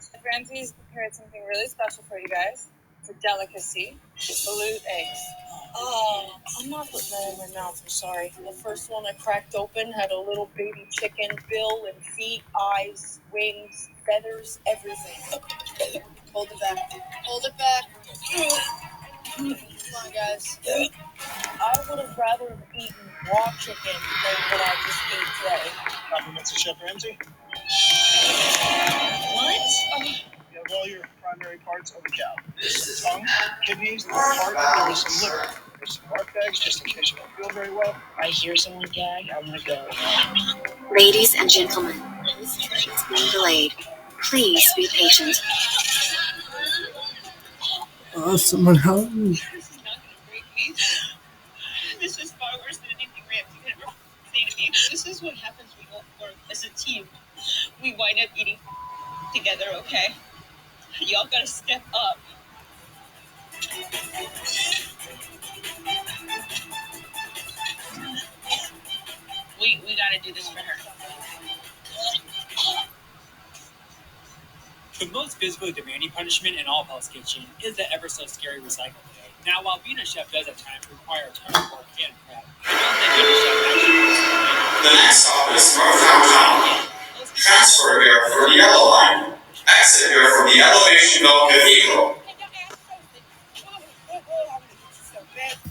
Chef Ramsay's prepared something really special for you guys. It's a delicacy. Balut eggs. Oh, I'm not putting that in my mouth, I'm sorry. The first one I cracked open had a little baby chicken, bill and feet, eyes, wings, feathers, everything. Hold it back. Hold it back. Come on, guys. I would have rather have eaten raw chicken than what I just ate today. Compliments to Chef Ramsay. What? You have all your primary parts of the cow. The tongue, kidneys, the heart, there is some liver. There's some bark bags just in case you don't feel very well. I hear someone gag, I'm gonna go. Ladies and gentlemen, this train is being delayed. Please be patient. Oh, someone help me. This is not going to break me. This is far worse than anything Ramsay could ever say to me. This is what happens when we don't work as a team. We wind up eating together, okay? Y'all gotta step up. We gotta do this for her. The most physically demanding punishment in all of Hell's Kitchen is the ever so scary recycle day. Now, while being a chef does at times require a ton of work and prep, I don't think any chef actually wants to do The next stop is Northtown Town. Transfer here for the yellow line. Exit here from the elevation of Cathedral.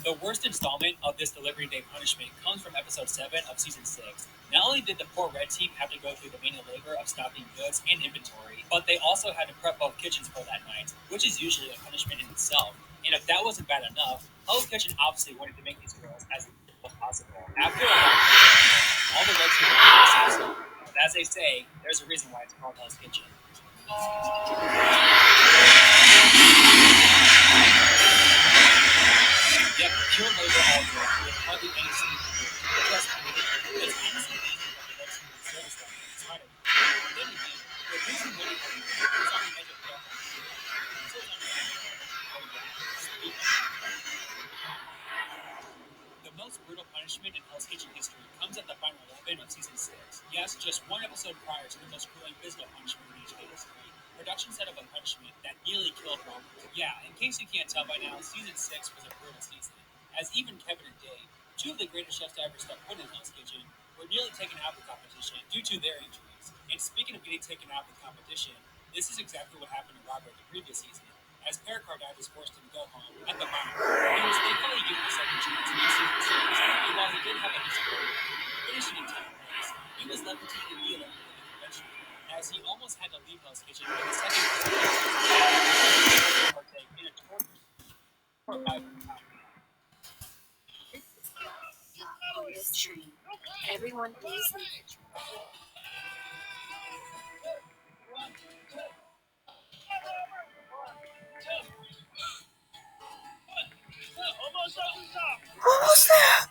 The worst installment of this delivery day punishment comes from episode 7 of season 6. Not only did the poor red team have to go through the manual labor of stocking goods and inventory, but they also had to prep both kitchens for that night, which is usually a punishment in itself. And if that wasn't bad enough, Hell's Kitchen obviously wanted to make these girls as as possible. After a long time, all the red team were but as they say, there's a reason why it's called Hell's Kitchen. Yep, pure labor all day, with hardly any sleep to do. Trust me, it's honestly amazing that the red team would service them inside of it. Then again, the reason Woody was on the edge of death on the field, so it's understandable. Oh yeah, speak up. The most brutal punishment in Hell's Kitchen history comes at the final 11 of season 6. Yes, just one episode prior to the most grueling physical punishment in HK history, production set up a punishment that nearly killed Robert. Yeah, in case you can't tell by now, season 6 was a brutal season, as even Kevin and Dave, two of the greatest chefs to ever step foot in Hell's Kitchen, were nearly taken out of the competition due to their injuries. And speaking of getting taken out of the competition, this is exactly what happened to Robert the previous season, as Pericardite was forced to go home at the bottom. He was thankfully given a second chance in season 6, and while he did have a disappointing finishing in 10th place, he was lucky to even be eliminated eventually, as he almost had to leave Hell's Kitchen with a second partake in a torture for 500 pounds. On this train, Everyone please leave. Almost there.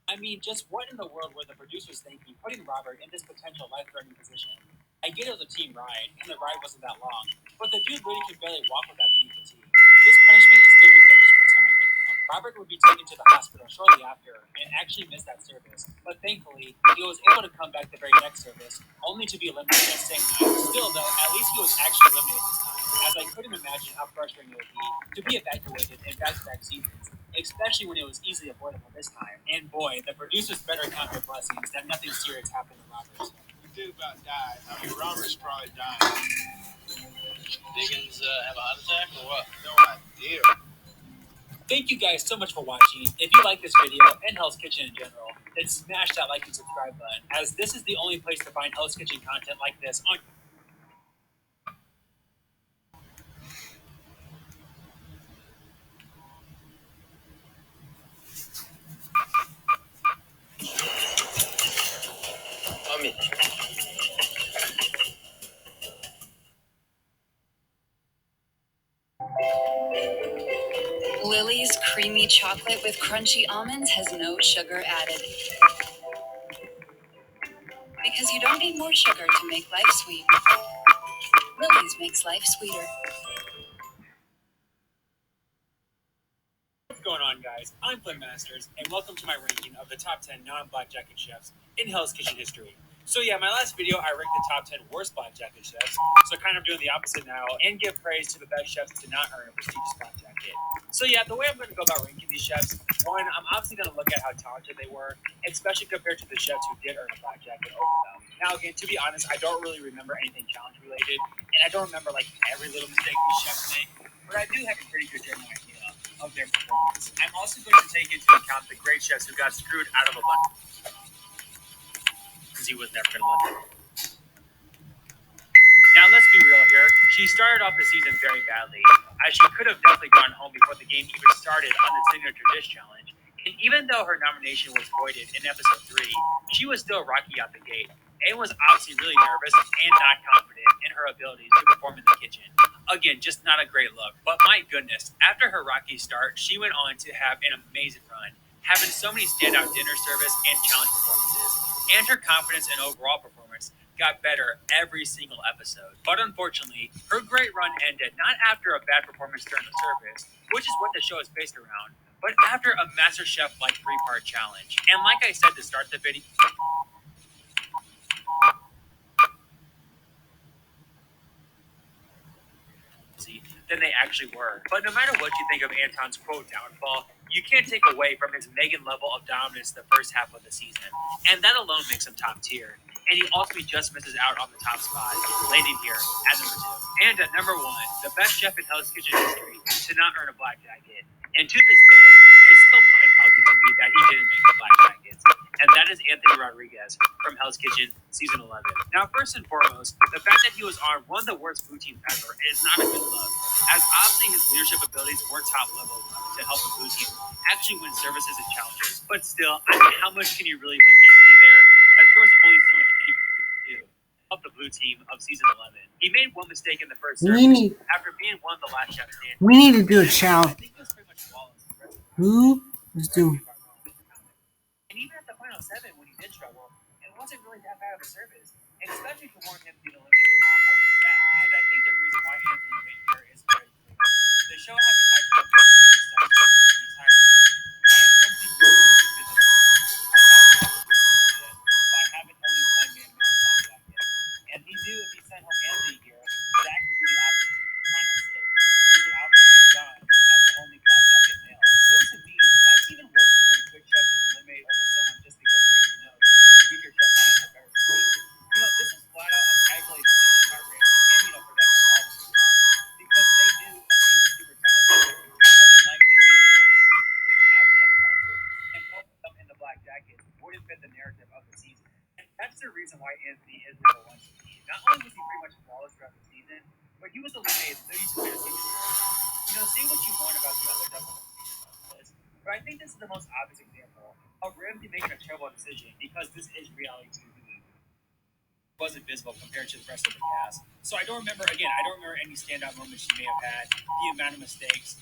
I mean, just what in the world were the producers thinking putting Robert in this potential life-threatening position? I get it was a team ride, and the ride wasn't that long, but the dude really could barely walk without getting fatigued. This punishment is literally dangerous for someone like him. Robert would be taken to the hospital shortly after and actually missed that service, but thankfully, he was able to come back the very next service, only to be eliminated that same night. Still, though, at least he was actually eliminated this time, as I couldn't imagine how frustrating it would be to be evacuated in back-to-back seasons, especially when it was easily avoidable this time. And boy, the producers better count their blessings that nothing serious happened to Robert. We did about die. I mean, Robert's probably dying. Diggins have a heart attack or what? No idea. Thank you guys so much for watching. If you like this video and Hell's Kitchen in general, then smash that like and subscribe button, as this is the only place to find Hell's Kitchen content like this on Mommy. Lily's creamy chocolate with crunchy almonds has no sugar added. Because you don't need more sugar to make life sweet. Lily's makes life sweeter. What's going on, guys? I'm Flynn Masters, and welcome to my ranking of the top 10 non-black jacket chefs in Hell's Kitchen history. So yeah, my last video, I ranked the top 10 worst black jacket chefs, so kind of doing the opposite now, and give praise to the best chefs to not earn a prestigious black jacket. So yeah, the way I'm going to go about ranking these chefs, one, I'm obviously going to look at how talented they were, especially compared to the chefs who did earn a black jacket over them. Now again, to be honest, I don't really remember anything challenge related, and I don't remember like every little mistake these chefs make, but I do have a pretty good general idea of their performance. I'm also going to take into account the great chefs who got screwed out of a bunch because he was never going to let them. Now, let's be real here. She started off the season very badly, as she could have definitely gone home before the game even started on the Signature Dish Challenge. And even though her nomination was voided in episode 3, she was still rocky out the gate, and was obviously really nervous and not confident in her abilities to perform in the kitchen. Again, just not a great look. But my goodness, after her rocky start, she went on to have an amazing run, having so many standout dinner service and challenge performances, and her confidence and overall performance got better every single episode. But unfortunately, her great run ended not after a bad performance during the service, which is what the show is based around, but after a MasterChef-like 3-part challenge. And like I said to start the video, than they actually were. But no matter what you think of Anton's quote downfall, you can't take away from his Megan level of dominance the first half of the season, and that alone makes him top tier. And he ultimately just misses out on the top spot, landing here at number 2. And at number 1, the best chef in Hell's Kitchen history to not earn a black jacket. And to this day, it's still mind-boggling to me that he didn't make the black jackets. And that is Anthony Rodriguez from Hell's Kitchen Season 11. Now, first and foremost, the fact that he was on one of the worst food teams ever is not a good look, as obviously his leadership abilities were top level enough to help the blue team actually win services and challenges. But still, I mean, how much can you really blame Anthony there, as there was only so much he could do of the blue team of Season 11. He made one mistake in the first service after being one of the last chefs standing. We need to do a challenge. I think it was pretty much flawless. Who is doing? And even at the final 7, when he did struggle, it wasn't really that bad of a service, and especially to warrant him being eliminated over that. And I think the reason why Anthony went here is very clear. The show had been hyped up for the entire season, and Ramsey really was the business of how to have the Blue Team did by having only one man make the black jacket. And he knew if he sent home Anthony here, Zach would be the obvious final 6, which would obviously leave John as the only black jacket male. So to me, that's even worse than when a good chef is eliminated over someone just because Ramsey knows the weaker chef needs a better technique. This is flat out a calculated decision by Ramsey, and for that matter, all of them, because they knew Anthony was super talented, and more than likely he and John didn't have another black group, and both of them in the black jackets wouldn't fit the narrative of the season. And that's the reason why Anthony is number 1 to me. Not only was he pretty much flawless throughout the season, but he was eliminated 32 minutes into the season. say what you want about the other double, but I think this is the most obvious example of Ramsey making a terrible decision because this is reality TV. Wasn't visible compared to the rest of the cast. So I don't remember any standout moments she may have had, the amount of mistakes,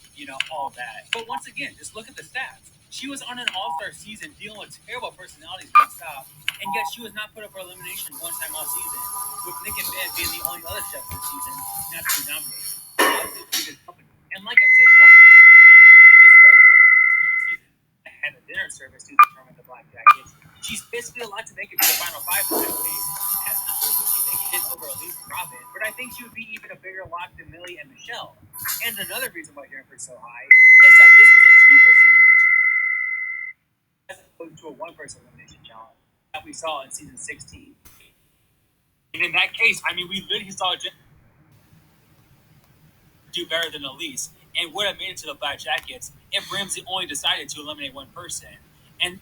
all that. But once again, just look at the stats. She was on an all-star season dealing with terrible personalities nonstop, and yet she was not put up for elimination one time all season, with Nick and Ben being the only other chef this season not to be nominated. Obviously, pretty good company. And like I've said multiple times now, if this was a season that had a dinner service to determine the Black Jackets, she's basically allowed to make it to the final five in that case. As opposed to she making it over Elise and Robin, but I think she would be even a bigger lock than Millie and Michelle. And another reason why Jennifer's so high is that this was a two-person elimination as opposed to a one-person elimination challenge that we saw in season 16. And in that case, I mean, we literally saw Jennifer do better than Elise and would have made it to the Black Jackets if Ramsey only decided to eliminate one person. And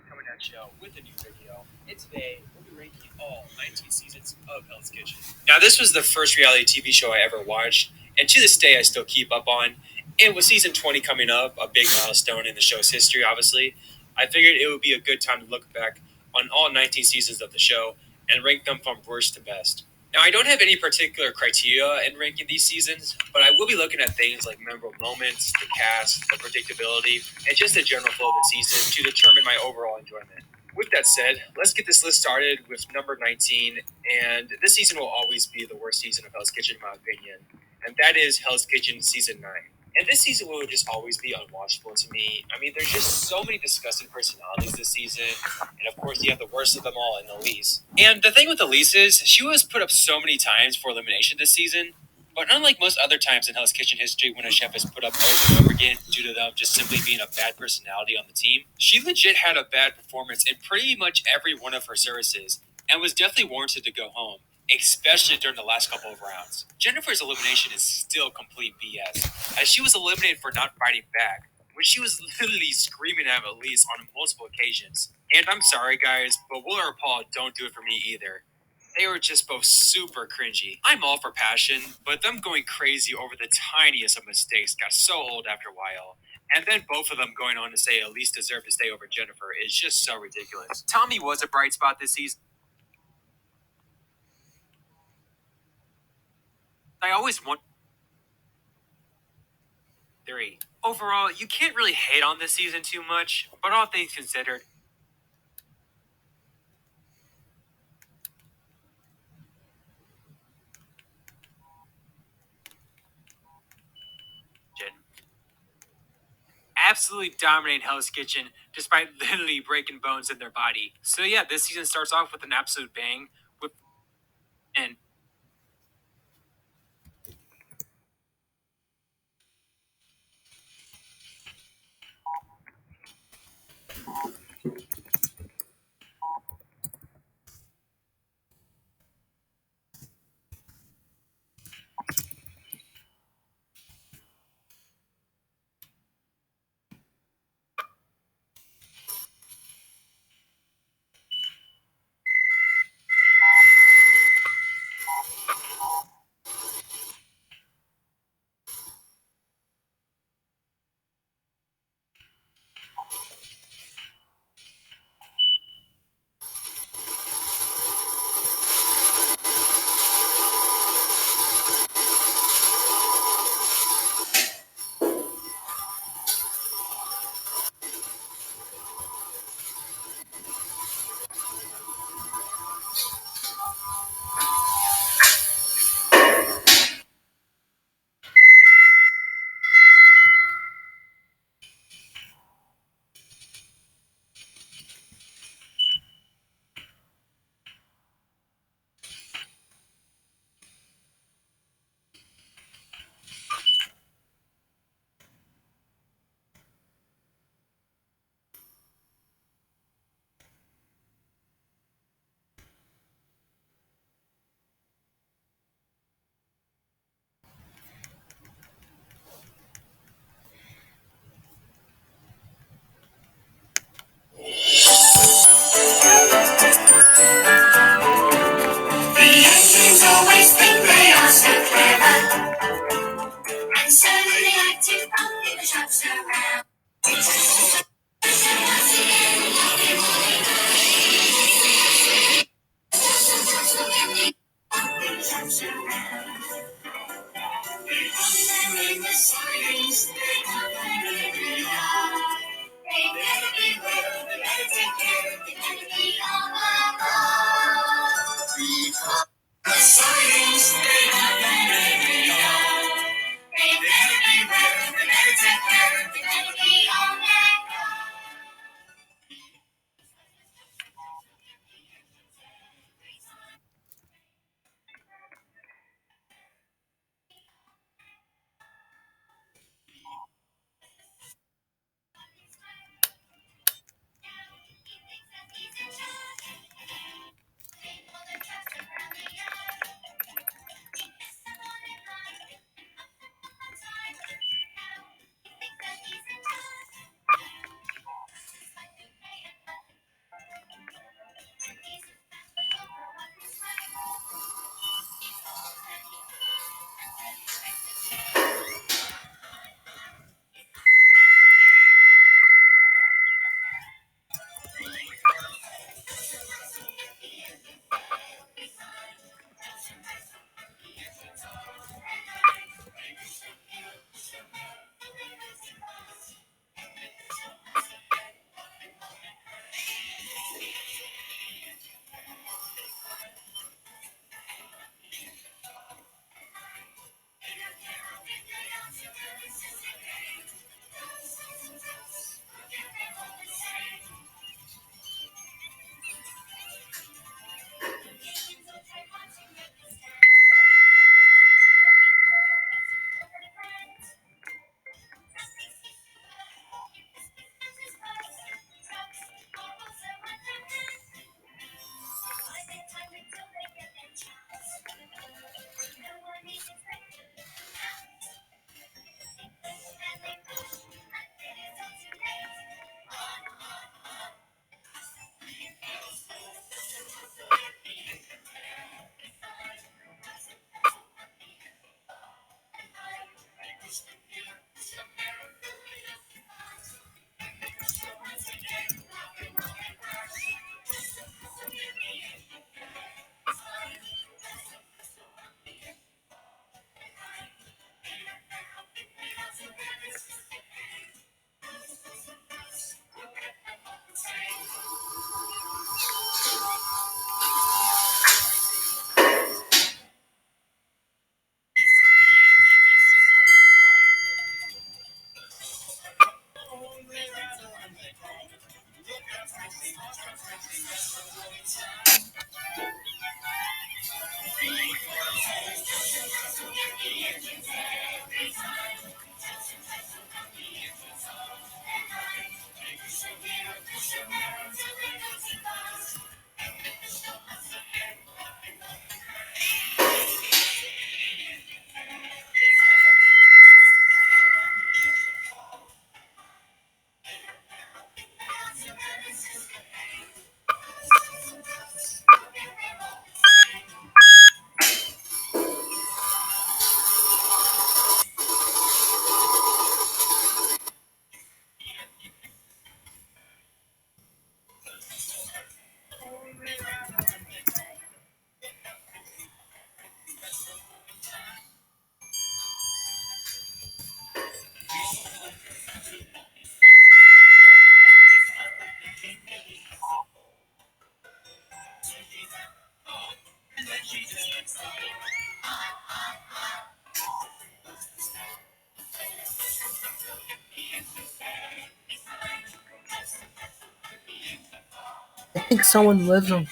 coming at show with a new video. And today we'll be ranking all 19 seasons of Hell's Kitchen. Now, this was the first reality TV show I ever watched, and to this day I still keep up on. And with season 20 coming up, a big milestone in the show's history, obviously, I figured it would be a good time to look back on all 19 seasons of the show and rank them from worst to best. Now, I don't have any particular criteria in ranking these seasons, but I will be looking at things like memorable moments, the cast, the predictability, and just the general flow of the season to determine my overall enjoyment. With that said, let's get this list started with number 19, and this season will always be the worst season of Hell's Kitchen in my opinion, and that is Hell's Kitchen Season 9. And this season will just always be unwatchable to me. I mean, there's just so many disgusting personalities this season. And of course, you have the worst of them all in Elise. And the thing with Elise is, she was put up so many times for elimination this season. But unlike most other times in Hell's Kitchen history when a chef is put up over and over again due to them just simply being a bad personality on the team, she legit had a bad performance in pretty much every one of her services and was definitely warranted to go home, especially during the last couple of rounds. Jennifer's elimination is still complete BS, as she was eliminated for not fighting back, when she was literally screaming at Elise on multiple occasions. And I'm sorry guys, but Will or Paul don't do it for me either. They were just both super cringy. I'm all for passion, but them going crazy over the tiniest of mistakes got so old after a while. And then both of them going on to say Elise deserved to stay over Jennifer is just so ridiculous. Tommy was a bright spot this season. I always want 3. Overall, you can't really hate on this season too much, but all things considered, absolutely dominating Hell's Kitchen despite literally breaking bones in their body. So yeah, this season starts off with an absolute bang with and think someone lives on.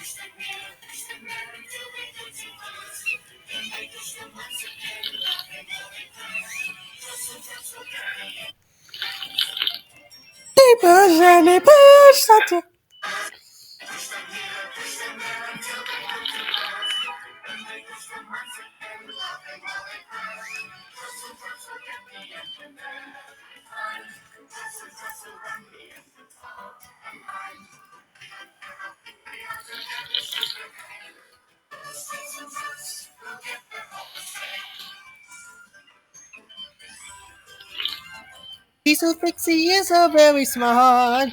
He's so sexy and so very smart.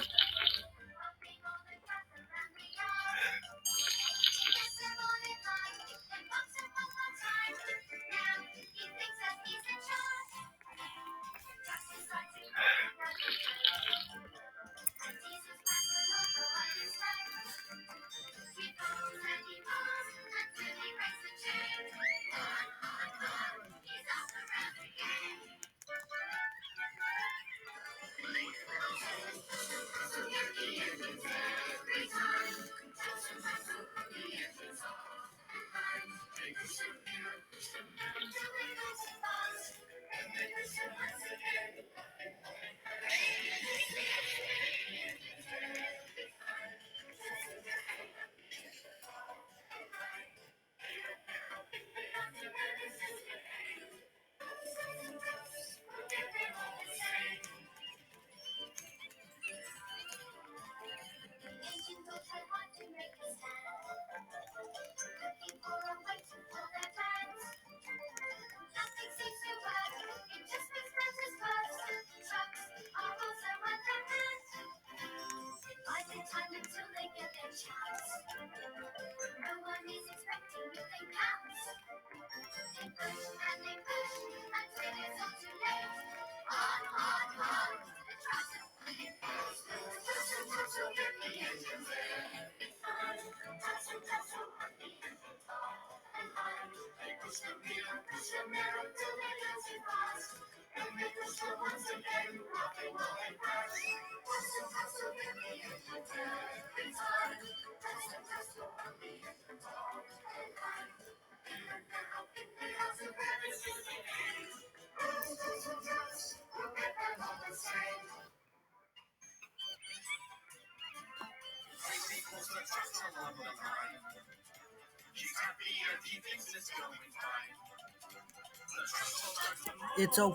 It's a.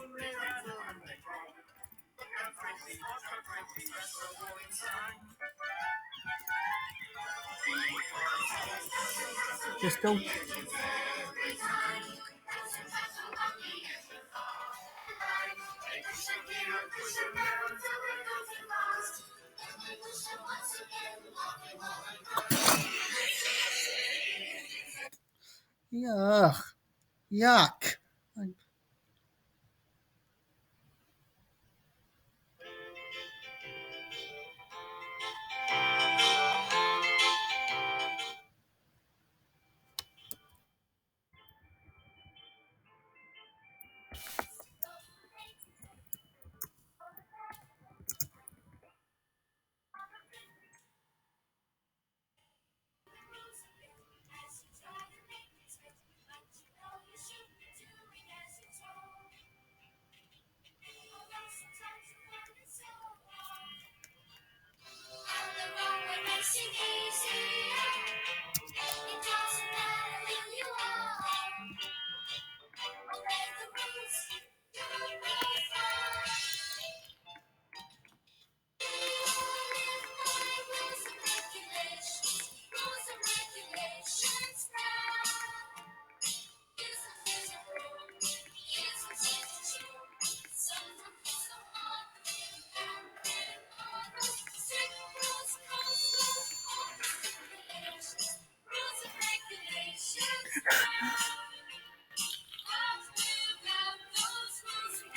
Just don't. Yuck. Yuck.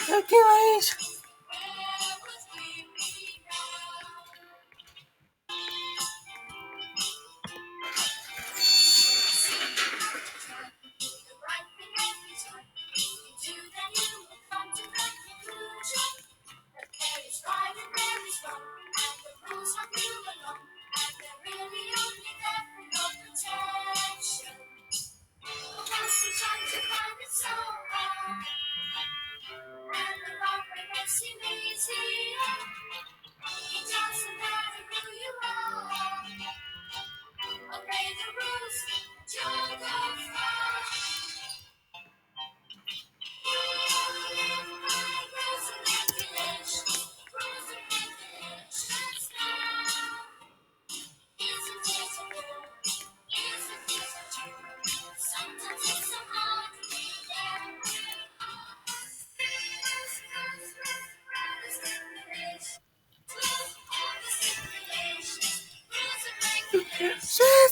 Okay, guys.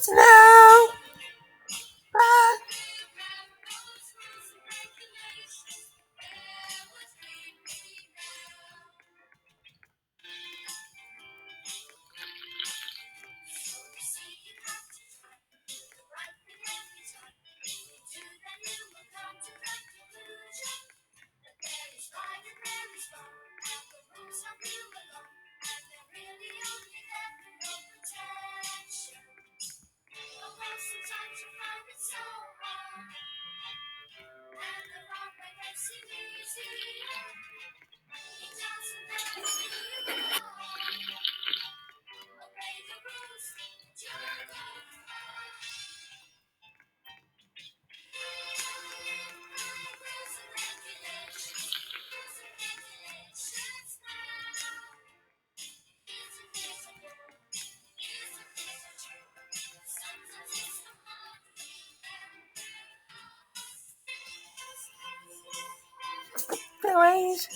Snow. Wait.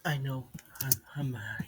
I know. I'm high.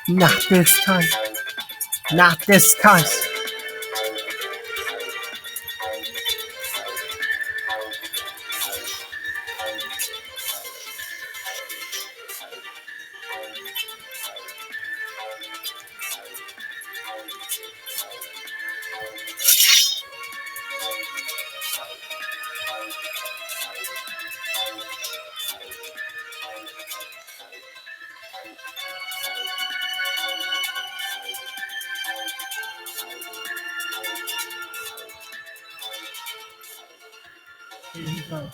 Not this time. Not this time. Here he goes.